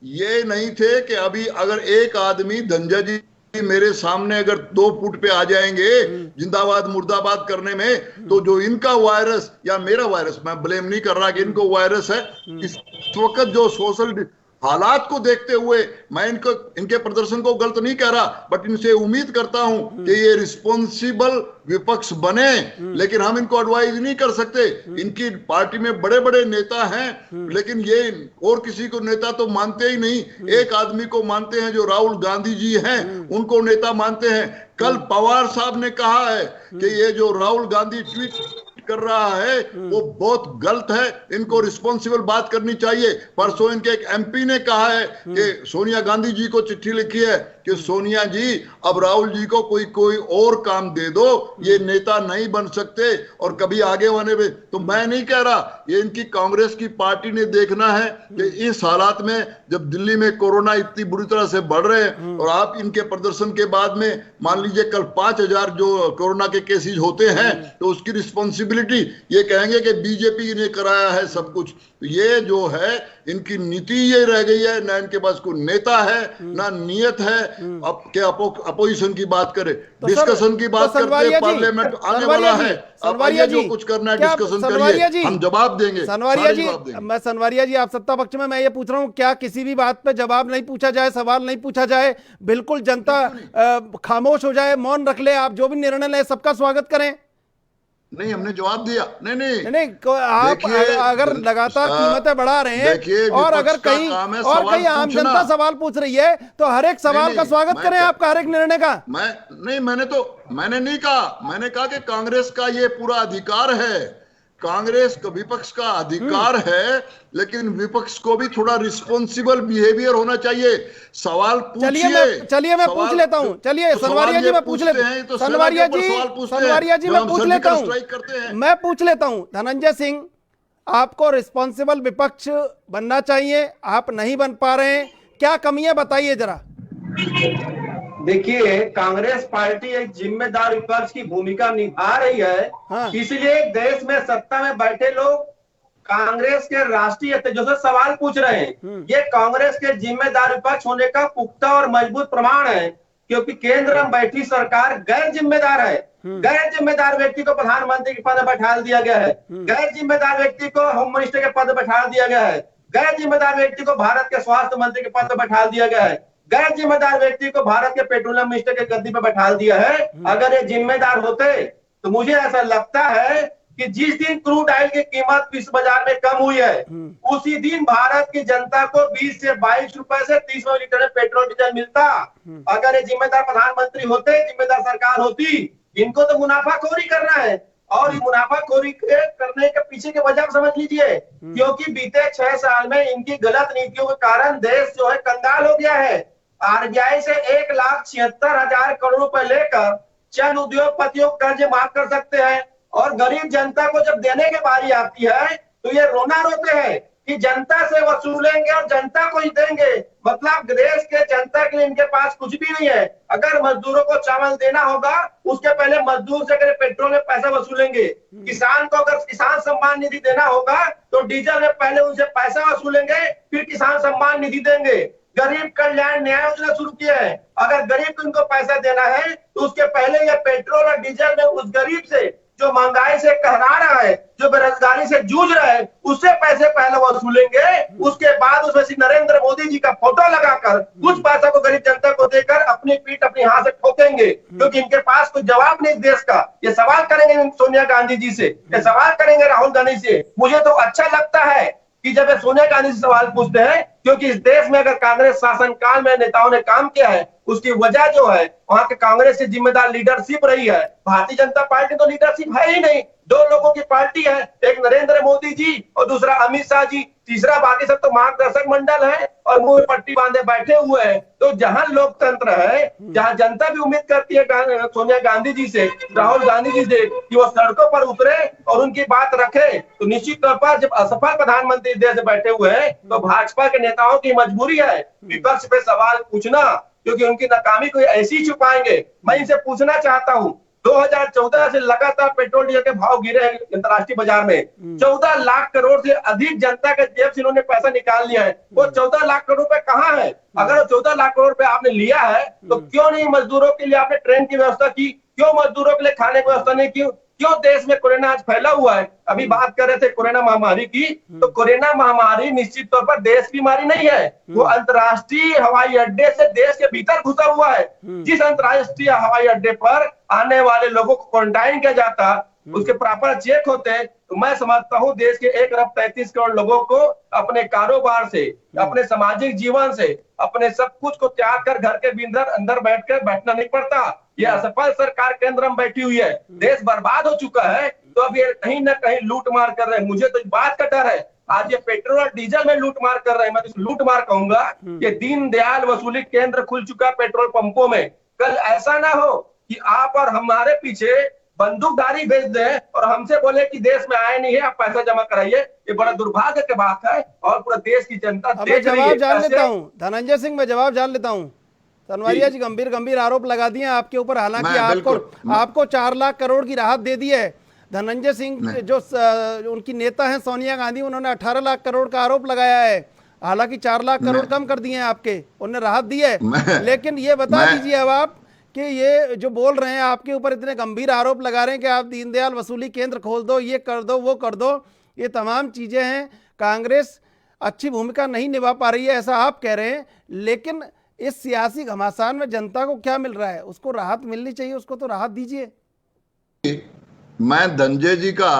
ये नहीं थे कि अभी अगर एक आदमी धनंजय जी मेरे सामने अगर 2 फुट पे आ जाएंगे जिंदाबाद मुर्दाबाद करने में, तो जो इनका वायरस या मेरा वायरस, मैं ब्लेम नहीं कर रहा कि इनको वायरस है, इस वक्त जो सोशल हालात को देखते हुए मैं इनके प्रदर्शन को गलत नहीं कह रहा, बट इनसे उम्मीद करता हूं कि ये रिस्पॉन्सिबल विपक्ष बने। लेकिन हम इनको एडवाइज नहीं कर सकते, इनकी पार्टी में बड़े बड़े नेता हैं, लेकिन ये और किसी को नेता तो मानते ही नहीं। एक आदमी को मानते हैं जो राहुल गांधी जी हैं, उनको नेता मानते हैं। कल पवार साहब ने कहा है कि ये जो राहुल गांधी ट्वीट कर रहा है वो बहुत गलत है, इनको रिस्पॉन्सिबल बात करनी चाहिए। परसों इनके एक एमपी ने कहा है कि सोनिया गांधी जी को चिट्ठी लिखी है कि सोनिया जी अब राहुल जी को कोई और काम दे दो, ये नेता नहीं बन सकते और कभी आगे आने में। तो मैं नहीं कह रहा, ये इनकी कांग्रेस की पार्टी ने देखना है कि इस हालात में जब दिल्ली में कोरोना इतनी बुरी तरह से बढ़ रहे हैं और आप इनके प्रदर्शन के बाद में मान लीजिए कल 5000 जो कोरोना के केसेस होते हैं, तो उसकी रिस्पॉन्सिबिलिटी ये कहेंगे कि बीजेपी ने कराया है सब कुछ। तो ये जो है इनकी नीति ये रह गई है, ना इनके पास कोई नेता है ना नियत है। अब क्या अपोजिशन की बात करे, डिस्कशन की बात करते हैं, पार्लियामेंट आने वाला है, अब ये जो कुछ करना है डिस्कशन करिए, हम जवाब देंगे।
सनवारिया जी, मैं सनवारिया जी आप सत्ता पक्ष में, मैं ये पूछ रहा हूँ क्या किसी भी बात पे जवाब नहीं पूछा जाए, सवाल नहीं पूछा जाए, बिल्कुल जनता खामोश हो जाए, मौन रख ले, आप जो भी निर्णय लें सबका स्वागत करें?
नहीं, हमने जवाब दिया।
नहीं, आप अगर लगातार कीमतें बढ़ा रहे हैं और अगर कहीं आम जनता सवाल पूछ रही है तो हर एक सवाल का स्वागत करें आपका, हर एक निर्णय का।
मैंने नहीं कहा, मैंने कहा कि कांग्रेस का ये पूरा अधिकार है, कांग्रेस का विपक्ष का अधिकार है, लेकिन विपक्ष को भी थोड़ा रिस्पॉन्सिबल बिहेवियर होना चाहिए। सवाल पूछिए।
चलिए मैं पूछ लेता हूँ, चलिए सनवारिया जी मैं पूछ लेता हूँ, सनवारिया जी मैं पूछ लेता हूँ, मैं पूछ लेता हूँ। धनंजय सिंह, आपको रिस्पॉन्सिबल विपक्ष बनना चाहिए, आप नहीं बन पा रहे हैं, क्या कमियां बताइए जरा।
देखिए, कांग्रेस पार्टी एक जिम्मेदार विपक्ष की भूमिका निभा रही है। हाँ। इसलिए देश में सत्ता में बैठे लोग कांग्रेस के राष्ट्रीय अध्यक्ष से सवाल पूछ रहे हैं। ये कांग्रेस के जिम्मेदार विपक्ष होने का पुख्ता और मजबूत प्रमाण है, क्योंकि केंद्र में बैठी सरकार गैर जिम्मेदार है। गैर जिम्मेदार व्यक्ति को प्रधानमंत्री के पद पर बैठा दिया गया है, गैर जिम्मेदार व्यक्ति को होम मिनिस्टर के पद पर बैठा दिया गया है, गैर जिम्मेदार व्यक्ति को भारत के स्वास्थ्य मंत्री के पद पर बैठा दिया गया है, गैर जिम्मेदार व्यक्ति को भारत के पेट्रोलियम मिनिस्टर के गद्दी पर बैठा दिया है। अगर ये जिम्मेदार होते तो मुझे ऐसा लगता है कि जिस दिन क्रूड ऑयल की कीमत विश्व बाजार में कम हुई है, उसी दिन भारत की जनता को 20 से 22 रुपए से 30 लीटर में पेट्रोल डीजल मिलता। अगर ये जिम्मेदार प्रधानमंत्री होते, जिम्मेदार सरकार होती, इनको तो मुनाफाखोरी करना है, और ये मुनाफाखोरी करने के पीछे की वजह समझ लीजिए, क्योंकि बीते 6 साल में इनकी गलत नीतियों के कारण देश जो है कंगाल हो गया है। आरबीआई से 1,76,000 करोड़ रुपए लेकर चंद उद्योगपतियों को कर्ज माफ कर सकते हैं, और गरीब जनता को जब देने की बारी आती है तो ये रोना रोते हैं कि जनता से वसूलेंगे और जनता को ही देंगे। मतलब देश के जनता के लिए इनके पास कुछ भी नहीं है। अगर मजदूरों को चावल देना होगा, उसके पहले मजदूर से अगर पेट्रोल में पैसा वसूलेंगे। किसान को अगर किसान सम्मान निधि देना होगा तो डीजल में पहले उनसे पैसा वसूलेंगे, फिर किसान सम्मान निधि देंगे। गरीब कल्याण न्याय योजना शुरू किया है, अगर गरीब को इनको पैसा देना है तो उसके पहले ये पेट्रोल और डीजल में उस गरीब से जो महंगाई से कहरा रहा है, जो बेरोजगारी से जूझ रहा है, उससे पैसे पहले वसूलेंगे। उसके बाद उसमें से नरेंद्र मोदी जी का फोटो लगाकर कुछ पैसा को गरीब जनता को देकर अपनी पीठ अपनी हाथ से ठोकेंगे, क्योंकि इनके पास कोई जवाब नहीं देश का। ये सवाल करेंगे सोनिया गांधी जी से, ये सवाल करेंगे राहुल गांधी से। मुझे तो अच्छा लगता है कि जब ये सोनिया गांधी से सवाल पूछते हैं, क्योंकि इस देश में अगर कांग्रेस शासनकाल में नेताओं ने काम किया है, उसकी वजह जो है वहां के कांग्रेस की जिम्मेदार लीडरशिप रही है। भारतीय जनता पार्टी तो लीडरशिप है ही नहीं, 2 लोगों की पार्टी है, एक नरेंद्र मोदी जी और दूसरा अमित शाह जी, तीसरा बाकी सब तो मार्गदर्शक मंडल है और मुंह में पट्टी बांधे बैठे हुए हैं। तो जहां लोकतंत्र है, जहां जनता भी उम्मीद करती है सोनिया गांधी जी से, राहुल गांधी जी से कि वो सड़कों पर उतरे और उनकी बात रखे, तो निश्चित तौर पर जब असफल प्रधानमंत्री देश बैठे हुए हैं तो भाजपा के नेताओं की मजबूरी है विपक्ष पे सवाल पूछना, क्योंकि उनकी नाकामी को ऐसी छुपाएंगे। मैं इनसे पूछना चाहता हूं, 2014 से लगातार पेट्रोल डीजल के भाव गिरे हैं अंतर्राष्ट्रीय बाजार में। 14 लाख करोड़ से अधिक जनता के जेब से इन्होंने पैसा निकाल लिया है। वो 14 लाख करोड़ रुपए कहाँ है? अगर वो 14 लाख करोड़ रुपए आपने लिया है तो क्यों नहीं मजदूरों के लिए आपने ट्रेन की व्यवस्था की? क्यों मजदूरों के लिए खाने की व्यवस्था नहीं की? क्यों देश में कोरोना आज फैला हुआ है? अभी बात कर रहे थे कोरोना महामारी की, तो कोरोना महामारी निश्चित तौर पर देश की बीमारी नहीं है, वो अंतर्राष्ट्रीय हवाई अड्डे से देश के भीतर घुसा हुआ है। जिस अंतर्राष्ट्रीय हवाई अड्डे पर आने वाले लोगों को क्वारंटाइन किया जाता, उसके प्रॉपर चेक होते, तो मैं समझता हूं देश के 1 अरब 33 करोड़ लोगों को अपने कारोबार से, अपने सामाजिक जीवन से, अपने सब कुछ को त्याग कर घर के भीतर अंदर बैठना नहीं पड़ता। ये असफल सरकार केंद्र में बैठी हुई है, देश बर्बाद हो चुका है, तो अब ये कहीं ना कहीं लूट मार कर रहे हैं। मुझे तो इस बात का डर है, आज ये पेट्रोल और डीजल में लूट मार कर रहे हैं। मैं तो लूट मार कहूंगा कि दीनदयाल वसूली केंद्र खुल चुका है पेट्रोल पंपों में। कल ऐसा ना हो कि आप और हमारे पीछे बंदूकधारी भेज दें और हमसे बोले कि देश में आए नहीं है, आप पैसा जमा कराइए। ये बड़ा दुर्भाग्य की बात है और पूरा देश की जनता
अब मैं जवाब जान लेता हूँ धनंजय सिंह, मैं जवाब जान लेता हूँ। तनवारिया जी गंभीर आरोप लगा दिए आपके ऊपर, हालांकि आपको 4 लाख करोड़ की राहत दे दी है। धनंजय सिंह जो उनकी नेता हैं सोनिया गांधी, उन्होंने 18 लाख करोड़ का आरोप लगाया है, हालांकि 4 लाख करोड़ कम कर दिए हैं आपके, उन्होंने राहत दी है। लेकिन ये बता दीजिए अब आप कि ये जो बोल रहे हैं आपके ऊपर इतने गंभीर आरोप लगा रहे हैं कि आप दीनदयाल वसूली केंद्र खोल दो, ये कर दो, वो कर दो, ये तमाम चीजें हैं, कांग्रेस अच्छी भूमिका नहीं निभा पा रही है ऐसा आप कह रहे हैं। लेकिन इस सियासी घमासान में जनता को क्या मिल रहा है? उसको राहत मिलनी चाहिए, उसको तो राहत दीजिए।
मैं धनंजय जी का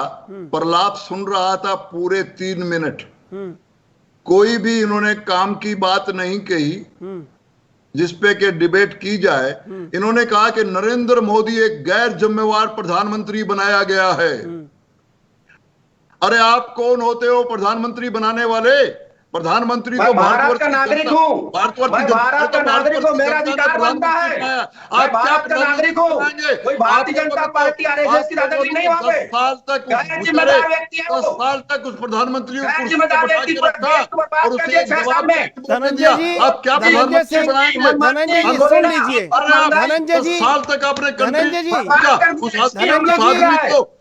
प्रलाप सुन रहा था पूरे 3 मिनट, कोई भी इन्होंने काम की बात नहीं कही जिसपे के डिबेट की जाए। इन्होंने कहा कि नरेंद्र मोदी एक गैर जिम्मेवार प्रधानमंत्री बनाया गया है। अरे आप कौन होते हो प्रधानमंत्री बनाने वाले? प्रधानमंत्री तो
भारत का नागरिक हूँ, भारत का नागरिक हूँ, मेरा अधिकार बनता है।
आप
भारत का नागरिक हूँ, कोई भारतीय जनता पार्टी आरएसएस की दादागिरी नहीं वहां पे।
10 साल तक उस प्रधानमंत्री को कुर्सी पर बैठा के रखा और उसे जवाब
धनंजय जी,
आप क्या प्रधानमंत्री बनाएंगे?
धनंजय जी सुन लीजिए, धनंजय जी,
10 साल तक आपने
धनंजय जी,
उस आदमी को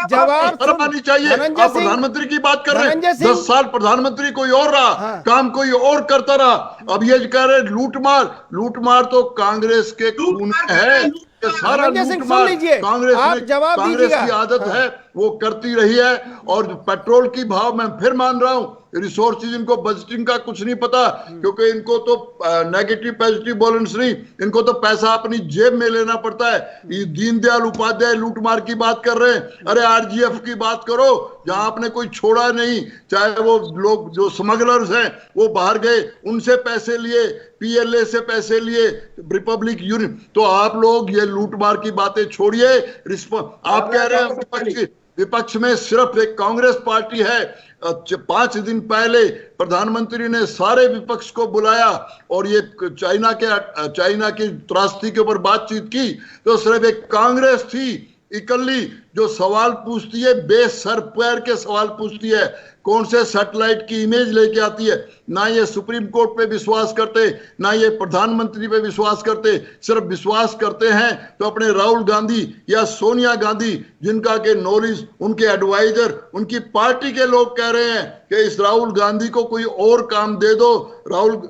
जवाब
आनी चाहिए। आप प्रधानमंत्री की बात कर रहे हैं, 10 साल प्रधानमंत्री कोई और रहा, काम कोई और करता रहा। अब ये कह रहे लूटमार तो कांग्रेस के खून है, सारा लूटमार कांग्रेस की आदत है, वो करती रही है। और पेट्रोल की भाव मैं फिर मान रहा हूं, रिसोर्सेज इनको बजटिंग का कुछ नहीं पता, क्योंकि इनको तो नेगेटिव पॉजिटिव बैलेंस नहीं, इनको तो पैसा अपनी जेब में लेना पड़ता है। ये दीनदयाल उपाध्याय लूटमार की बात कर रहे हैं, अरे आरजीएफ की बात करो जहां आपने कोई छोड़ा नहीं, चाहे वो लोग जो स्मगलर्स हैं वो बाहर गए, उनसे पैसे लिए, पीएलए से पैसे लिए, रिपब्लिक यूनियन। तो आप लोग ये लूटमार की बातें छोड़िए। आप कह रहे हैं विपक्ष में सिर्फ एक कांग्रेस पार्टी है। 5 दिन पहले प्रधानमंत्री ने सारे विपक्ष को बुलाया और ये चाइना की त्रासदी के ऊपर बातचीत की, तो सिर्फ एक कांग्रेस थी इकल्ली जो सवाल पूछती है, बेसर पैर के सवाल पूछती है, कौन से सैटेलाइट की इमेज लेके आती है। ना ये सुप्रीम कोर्ट पे विश्वास करते, ना ये प्रधानमंत्री पे विश्वास करते, सिर्फ विश्वास करते हैं तो अपने राहुल गांधी या सोनिया गांधी, जिनका के नॉलेज, उनके एडवाइजर, उनकी पार्टी के लोग कह रहे हैं कि इस राहुल गांधी को कोई और काम दे दो।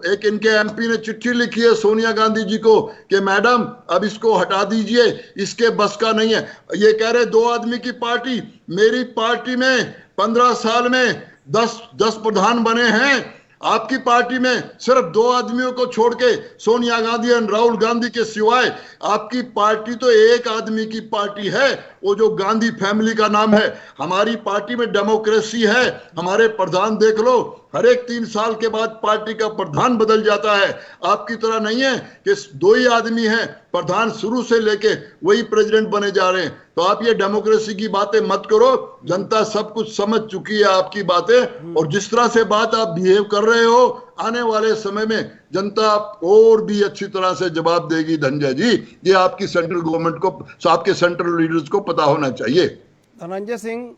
एक इनके एमपी ने चिट्ठी लिखी है सोनिया गांधी जी को कि मैडम अब इसको हटा दीजिए, इसके बस का नहीं है। ये कह रहे 2 आदमी की पार्टी, मेरी पार्टी में 15 साल में 10 प्रधान बने हैं, आपकी पार्टी में सिर्फ 2 आदमियों को छोड़ के, सोनिया गांधी और राहुल गांधी के सिवाय आपकी पार्टी तो एक आदमी की पार्टी है, वो जो गांधी फैमिली का नाम है। हमारी पार्टी में डेमोक्रेसी है, हमारे प्रधान देख लो, हर एक 3 साल के बाद पार्टी का प्रधान बदल जाता है। आपकी तरह नहीं है कि 2 ही आदमी हैं, प्रधान शुरू से लेके वही प्रेसिडेंट बने जा रहे हैं। तो आप ये डेमोक्रेसी की बातें मत करो, जनता सब कुछ समझ चुकी है आपकी बातें, और जिस तरह से बात आप बिहेव कर रहे हो, आने वाले समय में जनता और भी अच्छी तरह से जवाब देगी। धनंजय जी, ये आपकी सेंट्रल गवर्नमेंट को, आपके सेंट्रल लीडर्स को पता होना चाहिए।
धनंजय सिंह,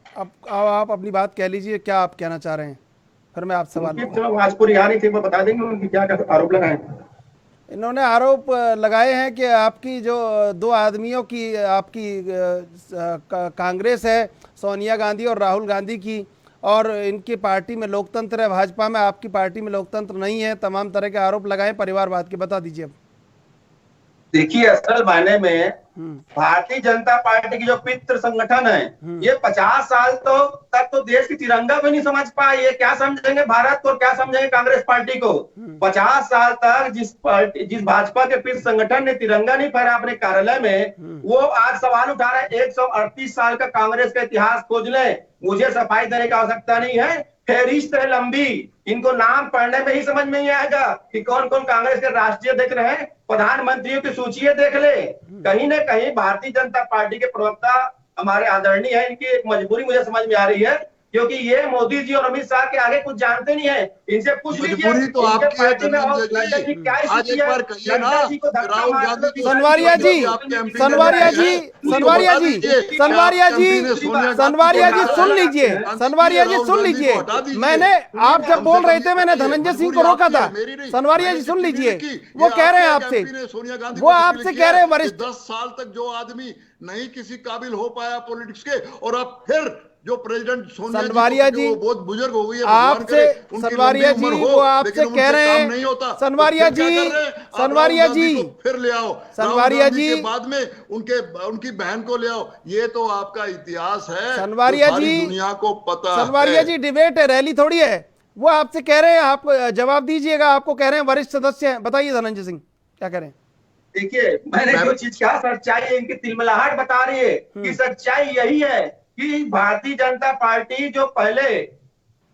अब आप अपनी बात कह लीजिए, क्या आप कहना चाह रहे हैं, फिर मैं आप सवाल
आज पूरी यहाँ नहीं थी, वो बता देंगे उनकी क्या आरोप लगाए।
इन्होंने आरोप लगाए हैं कि आपकी जो दो आदमियों की आपकी कांग्रेस है, सोनिया गांधी और राहुल गांधी की, और इनकी पार्टी में लोकतंत्र है, भाजपा में आपकी पार्टी में लोकतंत्र नहीं है, तमाम तरह के आरोप लगाए परिवारवाद के। बता दीजिए अब।
देखिए, असल मायने में भारतीय जनता पार्टी की जो पितृ संगठन है, ये 50 साल तक तो देश की तिरंगा भी नहीं समझ पाए। ये क्या समझेंगे भारत को, क्या समझेंगे कांग्रेस पार्टी को? 50 साल तक जिस भाजपा के पितृ संगठन ने तिरंगा नहीं फहराया अपने कार्यालय में, वो आज सवाल उठा रहा है 138 साल का कांग्रेस का इतिहास खोज ले। मुझे सफाई देने की आवश्यकता नहीं है, फहरिस्त है लंबी, इनको नाम पढ़ने में ही समझ में नहीं आएगा कि कौन कौन कांग्रेस के राष्ट्रीय अध्यक्ष रहे, प्रधानमंत्रियों की सूची है, देख ले। कहीं ना कहीं भारतीय जनता पार्टी के प्रवक्ता हमारे आदरणीय है, इनकी एक मजबूरी मुझे समझ में आ रही है, क्योंकि ये मोदी जी और अमित शाह के आगे कुछ जानते नहीं है। इनसे पूछ लीजिए
तो आपकी
पार्टी में और नड्डा की क्या स्थिति है। नड्डा जी को धक्का मारने की
सनवारिया जी, सनवारिया जी, सनवारिया जी, सनवारिया जी, सनवारिया जी सुन लीजिए, सनवारिया जी सुन लीजिए। मैंने आप जब बोल रहे थे मैंने धनंजय सिंह को रोका था। सनवारिया जी सुन लीजिए, वो कह रहे हैं आपसे, वो आपसे कह रहे हैं वरिष्ठ
10 साल तक जो आदमी नहीं किसी काबिल हो पाया पॉलिटिक्स के, और अब फिर जो प्रेसिडेंट सोनिया
सनवारिया जी
वो बहुत बुजुर्ग हो गई है,
आपसे, सनवारिया जी वो आपसे कह रहे हैं, सनवारिया जी, सनवारिया जी
फिर ले आओ,
सनवारिया जी
के बाद में उनकी बहन को ले आओ। ये तो आपका इतिहास है,
सनवारिया जी,
दुनिया को पता है।
सनवारिया जी डिबेट है, रैली थोड़ी है। वो आपसे कह रहे हैं, आप जवाब दीजिएगा, आपको कह रहे हैं वरिष्ठ सदस्य हैं। बताइए धनंजय सिंह क्या कह रहे हैं?
देखिए, मैंने जो चीज कहा सच्चाई है, इनकी तिलमिलाहट बता रही है कि सच्चाई यही है कि भारतीय जनता पार्टी जो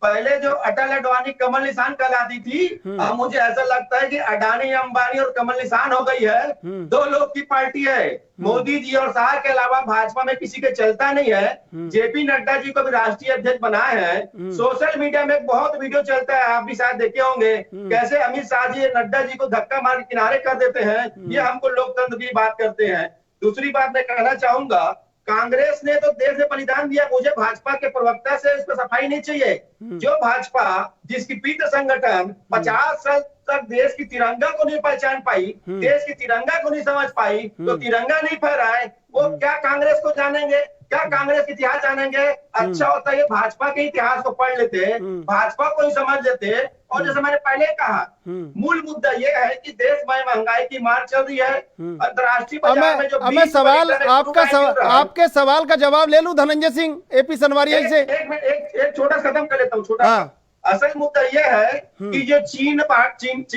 पहले जो अटल अडवाणी कमल निशान कहलाती थी, अब मुझे ऐसा लगता है कि अडानी अंबानी और कमल निशान हो गई है। दो लोग की पार्टी है, मोदी जी और शाह के अलावा भाजपा में किसी के चलता नहीं है। जेपी नड्डा जी को भी राष्ट्रीय अध्यक्ष बनाए हैं। सोशल मीडिया में एक बहुत वीडियो चलता है, आप भी शायद देखे होंगे, कैसे अमित शाह जी नड्डा जी को धक्का मार के किनारे कर देते हैं। ये हमको लोकतंत्र की बात करते हैं। दूसरी बात मैं कहना चाहूंगा, कांग्रेस ने तो देश में बलिदान दिया, मुझे भाजपा के प्रवक्ता से इस पर सफाई नहीं चाहिए। जो भाजपा जिसकी पीठ संगठन 50 साल तक देश की तिरंगा को नहीं पहचान पाई, देश की तिरंगा को नहीं समझ पाई, तो तिरंगा नहीं फहराए, वो क्या कांग्रेस को जानेंगे, क्या कांग्रेस का इतिहास जानेंगे? अच्छा होता है भाजपा के इतिहास को पढ़ लेते, भाजपा को ही समझ लेते। और जैसे मैंने पहले कहा, मूल मुद्दा ये है कि देश में महंगाई की मार चल रही है, अंतर्राष्ट्रीय बाजार में जो
मैं सवाल आपके सवाल का जवाब ले लूं धनंजय सिंह एपी सनवारिया से।
एक छोटा खत्म कर लेता हूँ, छोटा। असल मुद्दा यह है कि जो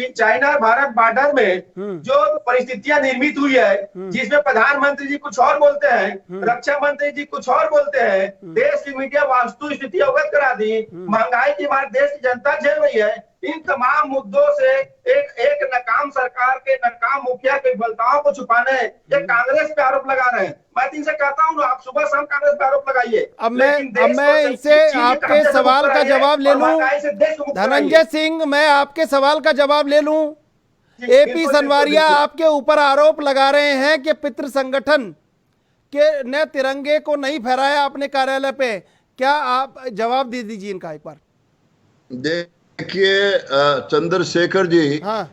चाइना भारत बॉर्डर में जो परिस्थितियां निर्मित हुई है, जिसमें प्रधानमंत्री जी कुछ और बोलते हैं, रक्षा मंत्री जी कुछ और बोलते हैं, देश की मीडिया वास्तु स्थिति अवगत करा दी, महंगाई की मार देश की जनता झेल रही है। इन तमाम मुद्दों से एक नकाम सरकार के नकाम मुखिया के विफलताओं को छुपाने ये कांग्रेस पे आरोप लगा रहे हैं। मैं इनसे कहता हूँ, आप सुबह शाम कांग्रेस पे आरोप लगाइए।
अब मैं इनसे आपके सवाल का जवाब ले लूं धनंजय सिंह, मैं आपके सवाल का जवाब ले लूं। एपी सनवारिया आपके ऊपर आरोप लगा रहे हैं कि पितृ संगठन के ने तिरंगे को नहीं फहराया अपने कार्यालय पे। क्या आप जवाब दे दीजिए इनका एक बार।
देखिए चंद्रशेखर जी,
हाँ,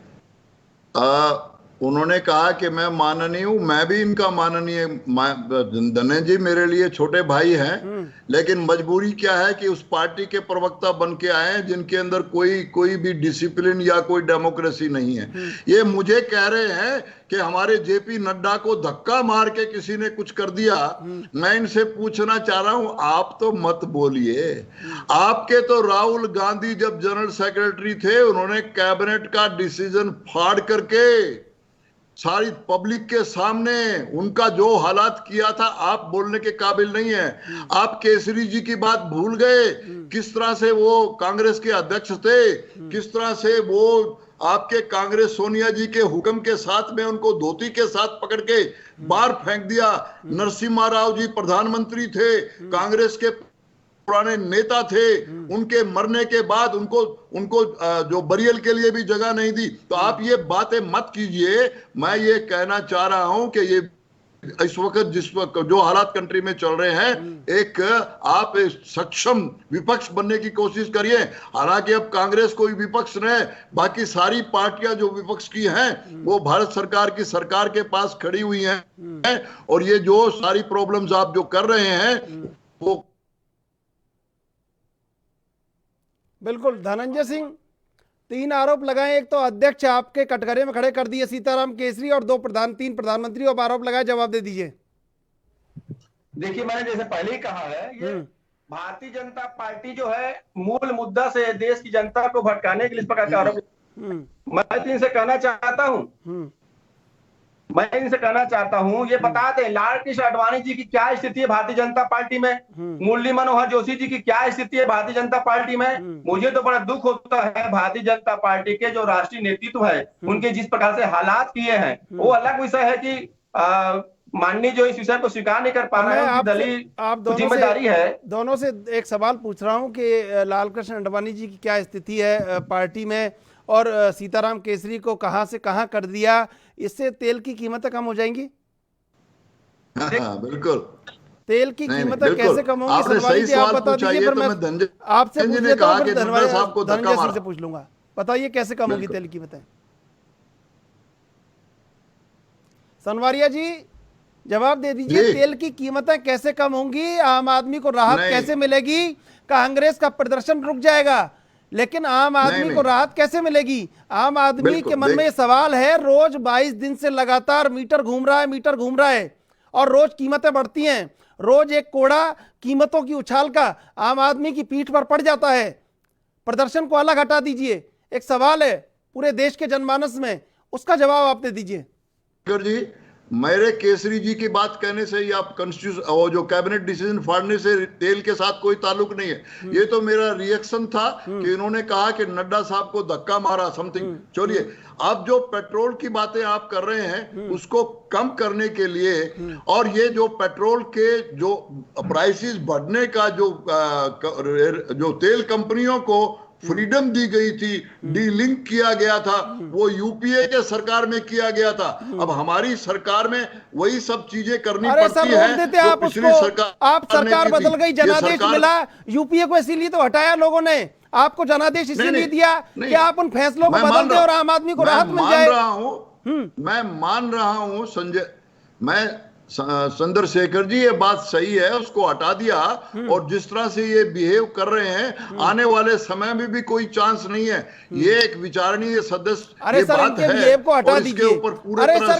उन्होंने कहा कि मैं माननीय हूं, मैं भी इनका माननीय। धनंजय जी मेरे लिए छोटे भाई हैं, लेकिन मजबूरी क्या है कि उस पार्टी के प्रवक्ता बन के आए हैं जिनके अंदर कोई भी डिसिप्लिन या कोई डेमोक्रेसी नहीं है। ये मुझे कह रहे हैं कि हमारे जेपी नड्डा को धक्का मार के किसी ने कुछ कर दिया। मैं इनसे पूछना चाह रहा हूं, आप तो मत बोलिए। आपके तो राहुल गांधी जब जनरल सेक्रेटरी थे, उन्होंने कैबिनेट का डिसीजन फाड़ करके सारी पब्लिक के सामने उनका जो हालात किया था, आप बोलने के काबिल नहीं है। आप केसरी जी की बात भूल गए, किस तरह से वो कांग्रेस के अध्यक्ष थे, किस तरह से वो आपके कांग्रेस सोनिया जी के हुक्म के साथ में उनको धोती के साथ पकड़ के बाहर फेंक दिया। नरसिम्हा राव जी प्रधानमंत्री थे, कांग्रेस के पुराने नेता थे, उनके मरने के बाद उनको जो बरियल के लिए भी जगह नहीं दी। तो आप ये बातें मत कीजिए। मैं ये कहना चाह रहा हूं कि ये इस वक्त जिस वक्त जो हालात कंट्री में चल रहे हैं, एक आप सक्षम विपक्ष बनने की कोशिश करिए। हालांकि अब कांग्रेस कोई विपक्ष नहीं, बाकी सारी पार्टियां जो विपक्ष की हैं वो भारत सरकार के पास खड़ी हुई हैं, और ये जो सारी प्रॉब्लम्स आप जो कर रहे हैं वो
बिल्कुल। धनंजय सिंह, 3 आरोप लगाए, एक तो अध्यक्ष आपके कटघरे में खड़े कर दिए सीताराम केसरी, और 3 प्रधानमंत्री और आरोप लगाए, जवाब दे दीजिए।
देखिए, मैंने जैसे पहले ही कहा है, ये भारतीय जनता पार्टी जो है मूल मुद्दा से देश की जनता को भटकाने के लिए इस प्रकार का आरोप। मैं तो इनसे कहना चाहता हूं, ये बता दें लाल कृष्ण आडवाणी जी की क्या स्थिति है भारतीय जनता पार्टी में, मुरली मनोहर जोशी जी की क्या स्थिति है भारतीय जनता पार्टी में। मुझे तो बड़ा दुख होता है, भारतीय जनता पार्टी के जो राष्ट्रीय नेतृत्व है उनके जिस प्रकार से हालात किए हैं, वो अलग विषय है कि माननीय जो इस विषय को स्वीकार नहीं कर पा रहे हैं, दलील जिम्मेदारी है।
दोनों से एक सवाल पूछ रहा हूं कि लाल कृष्ण आडवाणी जी की क्या स्थिति है पार्टी में, और सीताराम केसरी को कहां से कहां कर दिया, इससे तेल की कीमतें कम हो जाएंगी?
हाँ, बिल्कुल।
तेल की कीमतें कैसे कम होंगी?
आपने सही सवाल पूछा, ये तो मैं
आपसे
धनंजय ने कहा कि धनंजय साहब को धक्का मारा।
से पूछ लूंगा, बताइए कैसे कम होगी तेल की कीमतें? सनवारिया जी जवाब दे दीजिए, तेल की कीमतें कैसे कम होंगी? आम आदमी को राहत कैसे मिलेगी? कांग्रेस का प्रदर्शन रुक जाएगा, लेकिन आम आदमी को राहत कैसे मिलेगी? आम आदमी के मन में ये सवाल है, रोज 22 दिन से लगातार मीटर घूम रहा है और रोज कीमतें बढ़ती हैं, रोज एक कोड़ा कीमतों की उछाल का आम आदमी की पीठ पर पड़ जाता है। प्रदर्शन को अलग हटा दीजिए, एक सवाल है पूरे देश के जनमानस में, उसका जवाब आप दे दीजिए।
जी, मेरे केसरी जी की बात कहने से या कॉन्स्टिट्यूशन और जो कैबिनेट डिसीजन फाड़ने से तेल के साथ कोई ताल्लुक नहीं है। ये तो मेरा रिएक्शन था कि इन्होंने कहा कि नड्डा साहब को धक्का मारा समथिंग। चलिए, अब जो पेट्रोल की बातें आप कर रहे हैं उसको कम करने के लिए, और ये जो पेट्रोल के जो प्राइसेस बढ़ने का जो तेल कंपनियों को फ्रीडम दी गई थी, डीलिंक किया गया था, वो यूपीए के सरकार में किया गया था। अब हमारी सरकार में वही सब चीजें करनी पड़ती है।
आप पिछली सरकार बदल गई, जनादेश मिला यूपीए को, इसीलिए तो हटाया लोगों ने। आपको जनादेश इसीलिए दिया कि आप उन फैसलों को बदल दें और आम आदमी को राहत मिल जाए।
मैं मान रहा हूं संजय, चंद्रशेखर जी, ये बात सही है, उसको हटा दिया, और जिस तरह से ये बिहेव कर रहे हैं आने वाले समय में भी कोई चांस नहीं है। ये एक विचारणीय सदस्य
अरे सर, इनके बिहेव को हटा दीजिए। अरे सर,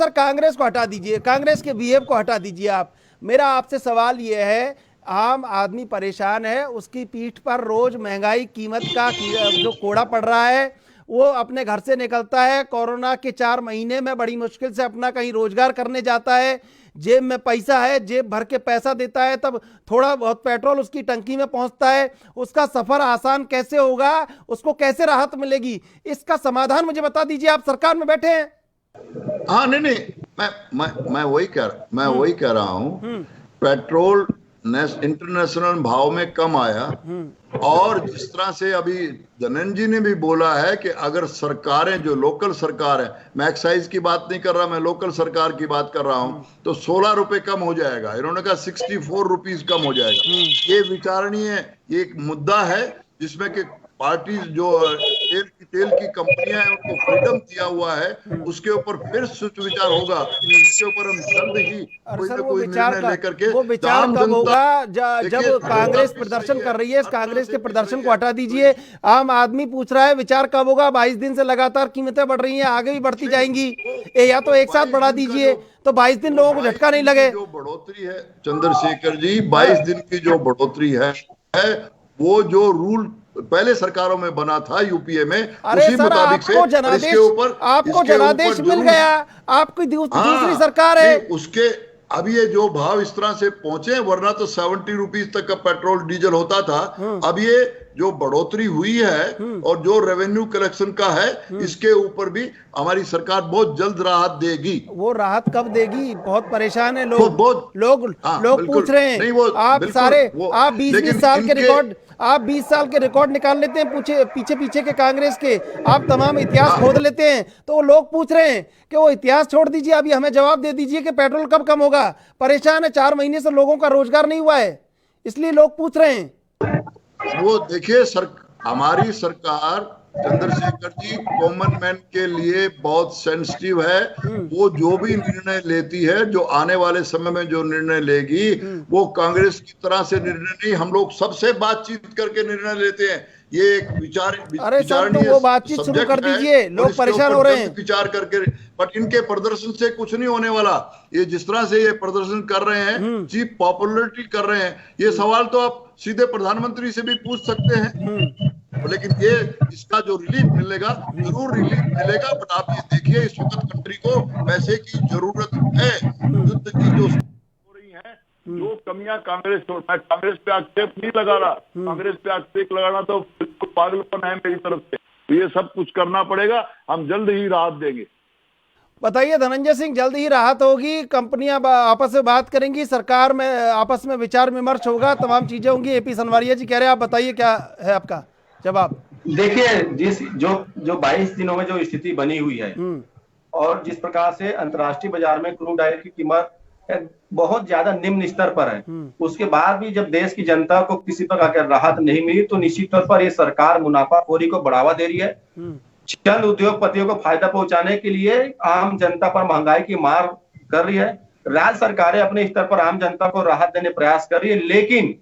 कांग्रेस को हटा दीजिए, कांग्रेस के बिहेव को हटा दीजिए आप। मेरा आपसे सवाल ये है, आम आदमी परेशान है, उसकी पीठ पर रोज महंगाई कीमत का जो कोड़ा पड़ रहा है, वो अपने घर से निकलता है, कोरोना के 4 महीने में बड़ी मुश्किल से अपना कहीं रोजगार करने जाता है, जेब में पैसा है, जेब भर के पैसा देता है, तब थोड़ा बहुत पेट्रोल उसकी टंकी में पहुंचता है। उसका सफर आसान कैसे होगा, उसको कैसे राहत मिलेगी, इसका समाधान मुझे बता दीजिए। आप सरकार में बैठे हैं।
हाँ, नहीं, मैं वही कह रहा हूँ, पेट्रोल इंटरनेशनल भाव में कम आया, और जिस तरह से अभी धनंजय जी ने भी बोला है कि अगर सरकारें जो लोकल सरकार है, मैं एक्साइज की बात नहीं कर रहा, मैं लोकल सरकार की बात कर रहा हूं, तो 16 रुपए कम हो जाएगा। इन्होंने कहा 64 रुपीज कम हो जाएगा। ये विचारणीय एक मुद्दा है जिसमें कि पार्टी जो तेल की कंपनियां हैं उनको फ्रीडम दिया हुआ है, उसके ऊपर फिर सोच विचार होगा, उसके ऊपर हम जल्द ही कोई ना कोई निर्णय लेकर के।
वो विचार कब होगा? जब कांग्रेस प्रदर्शन कर रही है, इस कांग्रेस के प्रदर्शन को हटा दीजिए। आम आदमी पूछ रहा है विचार कब होगा? 22 दिन से लगातार कीमतें बढ़ रही हैं, आगे भी बढ़ती जाएंगी, या तो एक साथ बढ़ा दीजिए तो 22 दिन लोगों को झटका नहीं लगे।
जो बढ़ोतरी है चंद्रशेखर जी, 22 दिन की जो बढ़ोतरी है वो जो रूल पहले सरकारों में बना था यूपीए में, उसी मुताबिक से
आपको जनादेश मिल गया, आपकी दूसरी सरकार है
उसके। अब ये जो भाव इस तरह से पहुंचे, वरना तो 70 रुपीज तक का पेट्रोल डीजल होता था, अब ये जो बढ़ोतरी हुई है और जो रेवेन्यू कलेक्शन का है, इसके ऊपर भी हमारी सरकार बहुत जल्द राहत देगी।
वो राहत कब देगी? बहुत परेशान है लोग।
हाँ,
लोग
बिल्कुल।
पूछ रहे हैं।
नहीं, वो
आप
बिल्कुल,
सारे
वो-
आप 20
लेकिन
साल के
इनके-
रिकॉर्ड, आप 20 साल के रिकॉर्ड निकाल लेते हैं पीछे के कांग्रेस के, आप तमाम इतिहास खोद लेते हैं, तो वो लोग पूछ रहे हैं कि वो इतिहास छोड़ दीजिए, अभी हमें जवाब दे दीजिए कि पेट्रोल कब कम होगा। परेशान है, 4 महीने से लोगों का रोजगार नहीं हुआ है, इसलिए लोग पूछ रहे हैं।
वो देखिए हमारी सरकार चंद्रशेखर जी कॉमन मैन के लिए बहुत सेंसिटिव है। वो जो भी निर्णय लेती है, जो आने वाले समय में जो निर्णय लेगी, वो कांग्रेस की तरह से निर्णय नहीं, हम लोग सबसे बातचीत करके निर्णय लेते हैं। ये एक
अरे सर, तो वो बातचीत शुरू कर दीजिए, लोग परेशान हो रहे हैं।
विचार करके, बट इनके प्रदर्शन से कुछ नहीं होने वाला। ये जिस तरह से ये प्रदर्शन कर रहे हैं, चीप पॉपुलरिटी कर रहे हैं, ये सवाल तो आप सीधे प्रधानमंत्री से भी पूछ सकते हैं। लेकिन ये इसका जो रिलीफ मिलेगा, जरूर रिलीफ मिलेगा। बट आप ये देखिए, इस वक्त कंट्री को पैसे की जरूरत है। युद्ध की जो
हो रही है, जो कमियां कांग्रेस, मैं कांग्रेस पे आक्षेप नहीं लगा रहा, कांग्रेस पे आक्षेप लगाना तो बिल्कुल पागलपन है मेरी तरफ से। तो ये सब कुछ करना पड़ेगा, हम जल्द ही राहत देंगे।
बताइए धनंजय सिंह, जल्द ही राहत होगी, कंपनियां आपस में बात करेंगी, सरकार में आपस में विचार विमर्श होगा, तमाम चीजें होंगी। एपी सनवारिया जी कह रहे हैं, आप बताइए क्या है आपका जवाब।
देखिए, जो 22 दिनों में जो स्थिति बनी हुई है और जिस प्रकार से अंतर्राष्ट्रीय बाजार में क्रूड ऑयल की कीमत बहुत ज्यादा निम्न स्तर पर है, उसके बाद भी जब देश की जनता को किसी प्रकार की राहत नहीं मिली, तो निश्चित तौर पर ये सरकार मुनाफाखोरी को बढ़ावा दे रही है। चंद उद्योगपतियों को फायदा पहुंचाने के लिए आम जनता पर महंगाई की मार कर रही है। राज्य सरकारें अपने स्तर पर आम जनता को राहत देने प्रयास कर रही है, लेकिन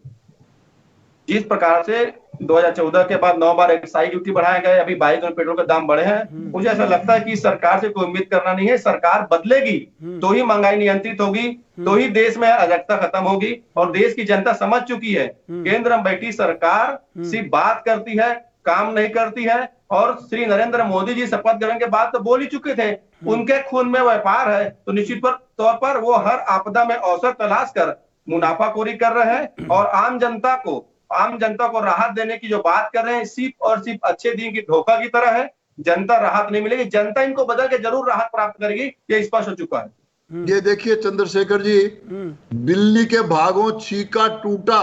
जिस प्रकार से 2014 के बाद 9 बार एक्साइज ड्यूटी बढ़ाए गए, अभी 22 दिन पेट्रोल के दाम बढ़े हैं, मुझे ऐसा लगता है कि सरकार से कोई उम्मीद करना नहीं है। सरकार बदलेगी तो ही महंगाई नियंत्रित होगी, तो ही देश में अराजकता खत्म होगी। और देश की जनता समझ चुकी है, केंद्र में बैठी सरकार सिर्फ बात करती है, काम नहीं करती है। और श्री नरेंद्र मोदी जी शपथ ग्रहण के बाद तो बोल ही चुके थे, उनके खून में व्यापार है, तो निश्चित तौर पर वो हर आपदा में अवसर तलाश कर मुनाफाखोरी कर रहे हैं। और आम जनता को राहत देने की जो बात कर रहे हैं, सिर्फ और सिर्फ अच्छे दिन की धोखा की तरह है। जनता राहत नहीं मिलेगी, जनता इनको बदल के जरूर राहत प्राप्त करेगी, ये स्पष्ट हो चुका है।
ये देखिए चंद्रशेखर जी, बिल्ली के भागों चीका टूटा।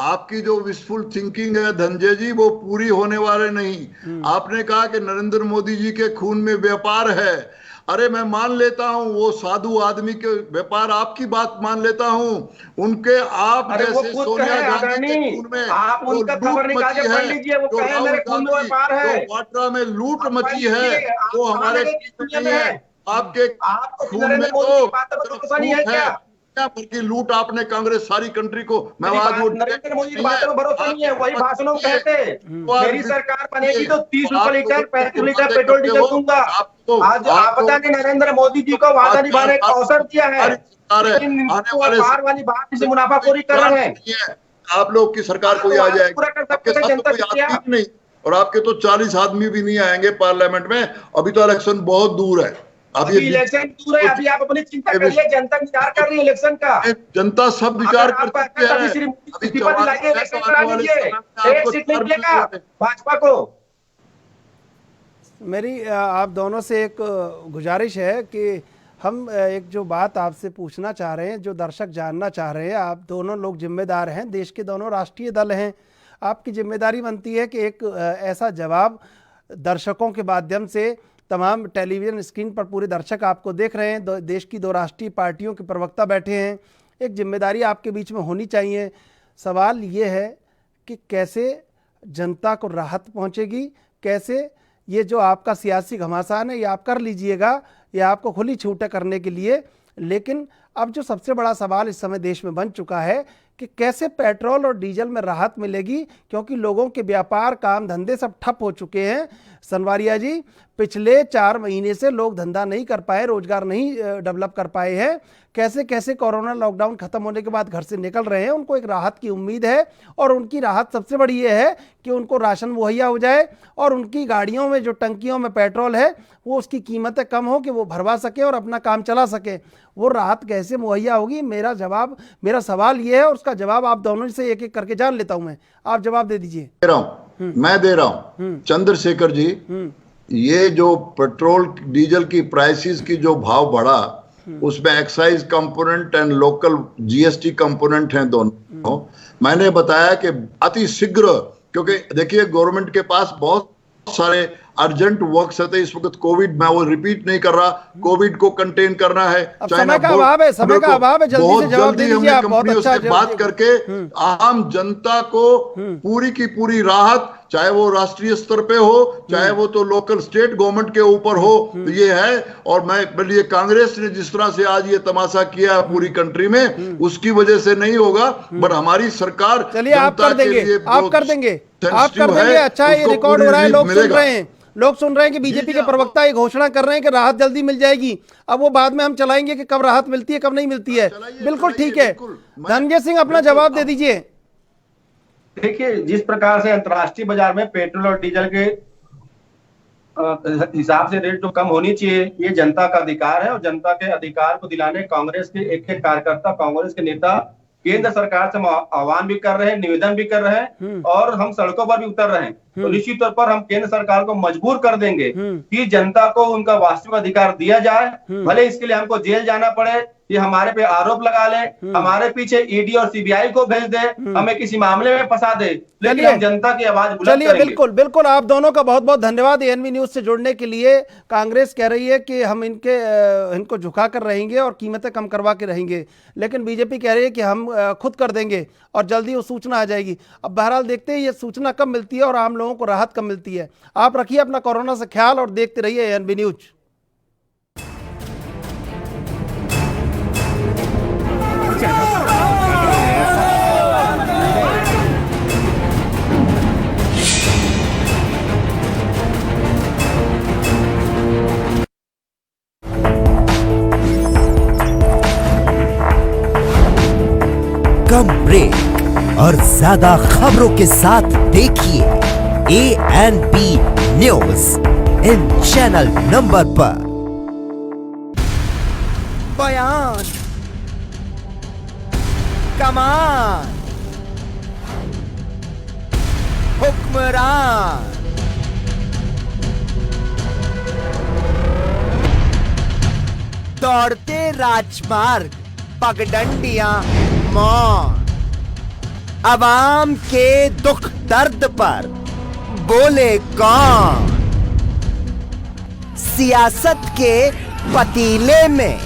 आपकी जो विशफुल थिंकिंग है धनंजय जी, वो पूरी होने वाले नहीं। आपने कहा कि नरेंद्र मोदी जी के खून में व्यापार है। अरे मैं मान लेता हूं, वो साधु आदमी के व्यापार, आपकी बात मान लेता हूं, उनके आप जैसे सोनिया गांधी के खून में
आप उनका खबर निकाल के पढ़ लीजिए, वो कहे मेरे खून में व्यापार है,
वाड्रा में लूट मची है, वो हमारे नहीं है। आपके खून में तो बल्कि लूट आपने कांग्रेस सारी कंट्री को, मैं
नरेंद्र मोदी की बातों में भरोसा नहीं है, वही भाषणों में कहते मेरी सरकार बनेगी तो 30 रुपए लीटर 35 लीटर पेट्रोल डीजल दूंगा। आज आपदा ने नरेंद्र मोदी जी को वादा निभाने का अवसर दिया है, लेकिन वाली बात जिसे मुनाफाखोरी कर रहे हैं।
आप लोग की सरकार कोई आ जाएगी नहीं, और आपके तो 40 आदमी भी नहीं आएंगे पार्लियामेंट में। अभी तो इलेक्शन बहुत दूर है,
अभी इलेक्शन दूर है, अभी आप अपनी चिंता करिए, जनता विचार कर रही है इलेक्शन का।
जनता सब विचार करती है।
एक सीट नहीं मिलेगा भाजपा को।
मेरी आप दोनों से एक गुजारिश है कि हम एक जो बात आपसे पूछना चाह रहे हैं, जो दर्शक जानना चाह रहे हैं, आप दोनों लोग जिम्मेदार हैं, देश के दोनों राष्ट्रीय दल हैं, आपकी जिम्मेदारी बनती है कि एक ऐसा जवाब दर्शकों के माध्यम से, तमाम टेलीविज़न स्क्रीन पर पूरे दर्शक आपको देख रहे हैं, देश की 2 राष्ट्रीय पार्टियों के प्रवक्ता बैठे हैं, एक जिम्मेदारी आपके बीच में होनी चाहिए। सवाल ये है कि कैसे जनता को राहत पहुंचेगी, कैसे ये जो आपका सियासी घमासान है ये आप कर लीजिएगा, ये आपको खुली छूट है करने के लिए। लेकिन अब जो सबसे बड़ा सवाल इस समय देश में बन चुका है कि कैसे पेट्रोल और डीजल में राहत मिलेगी, क्योंकि लोगों के व्यापार, काम धंधे सब ठप हो चुके हैं। सनवारिया जी, पिछले 4 महीने से लोग धंधा नहीं कर पाए, रोजगार नहीं डेवलप कर पाए हैं, कैसे कैसे कोरोना लॉकडाउन खत्म होने के बाद घर से निकल रहे हैं। उनको एक राहत की उम्मीद है और उनकी राहत सबसे बड़ी ये है कि उनको राशन मुहैया हो जाए और उनकी गाड़ियों में जो टंकियों में पेट्रोल है वो उसकी कीमतें कम हो कि वो भरवा सके और अपना काम चला सके। वो राहत कैसे मुहैया होगी, मेरा सवाल ये है और उसका जवाब आप दोनों से एक एक करके जान लेता हूं मैं। आप जवाब दे दीजिए।
मैं दे रहा हूं चंद्रशेखर जी, ये जो पेट्रोल डीजल की प्राइसेस की जो भाव बढ़ा उसमें excise component and local GST component हैं दोनों। मैंने बताया कि अति शीघ्र, क्योंकि देखिए गवर्नमेंट के पास बहुत सारे अर्जेंट वर्क्स होते हैं इस वक्त। कोविड, मैं वो रिपीट नहीं कर रहा, कोविड को कंटेन करना है।
समय का अभाव है, जल्दी से जवाब दे दीजिए आप। बहुत अच्छा
बात करके आम जनता को पूरी की पूरी राहत, चाहे वो राष्ट्रीय स्तर पे हो, चाहे वो तो लोकल स्टेट गवर्नमेंट के ऊपर हो, तो ये है। और मैं ये कांग्रेस ने जिस तरह से आज ये तमाशा किया पूरी कंट्री में, उसकी वजह से नहीं होगा, बट हमारी सरकार,
चलिए आप कर देंगे। अच्छा, ये रिकॉर्ड हो रहा है, लोग सुन रहे हैं कि बीजेपी के प्रवक्ता ये घोषणा कर रहे हैं कि राहत जल्दी मिल जाएगी। अब वो बाद में हम चलाएंगे कि कब राहत मिलती है कब नहीं मिलती है। बिल्कुल ठीक है। धनंजय सिंह अपना जवाब दे दीजिए।
देखिए, जिस प्रकार से अंतर्राष्ट्रीय बाजार में पेट्रोल और डीजल के हिसाब से रेट तो कम होनी चाहिए, ये जनता का अधिकार है और जनता के अधिकार को दिलाने कांग्रेस के एक एक कार्यकर्ता, कांग्रेस के नेता केंद्र सरकार से आह्वान भी कर रहे हैं, निवेदन भी कर रहे हैं और हम सड़कों पर भी उतर रहे हैं। तो निश्चित तौर पर हम केंद्र सरकार को मजबूर कर देंगे कि जनता को उनका वास्तविक अधिकार दिया जाए। भले इसके लिए हमको जेल जाना पड़े, ये हमारे पे आरोप लगा ले, हमारे पीछे ईडी और सीबीआई को भेज दे, हमें किसी मामले में फंसा दे, लेकिन हम जनता की आवाज बुलंद करेंगे।
बिल्कुल आप दोनों का बहुत बहुत धन्यवाद एएनबी न्यूज से जुड़ने के लिए। कांग्रेस कह रही है कि हम इनको झुका कर रहेंगे और कीमतें कम करवा के रहेंगे, लेकिन बीजेपी कह रही है कि हम खुद कर देंगे और जल्दी वो सूचना आ जाएगी। अब बहरहाल देखते हैं ये सूचना कब मिलती है और आम लोगों को राहत कब मिलती है। आप रखिए अपना कोरोना से ख्याल और देखते रहिए एएनबी न्यूज।
कम ब्रेक और ज्यादा खबरों के साथ देखिए ANB news in channel number पर। बयान, कमान, हुक्मरान, दौड़ते राजमार्ग, पगडंडियां, मौन, अवाम के दुख दर्द पर बोले कौन? सियासत के पतीले में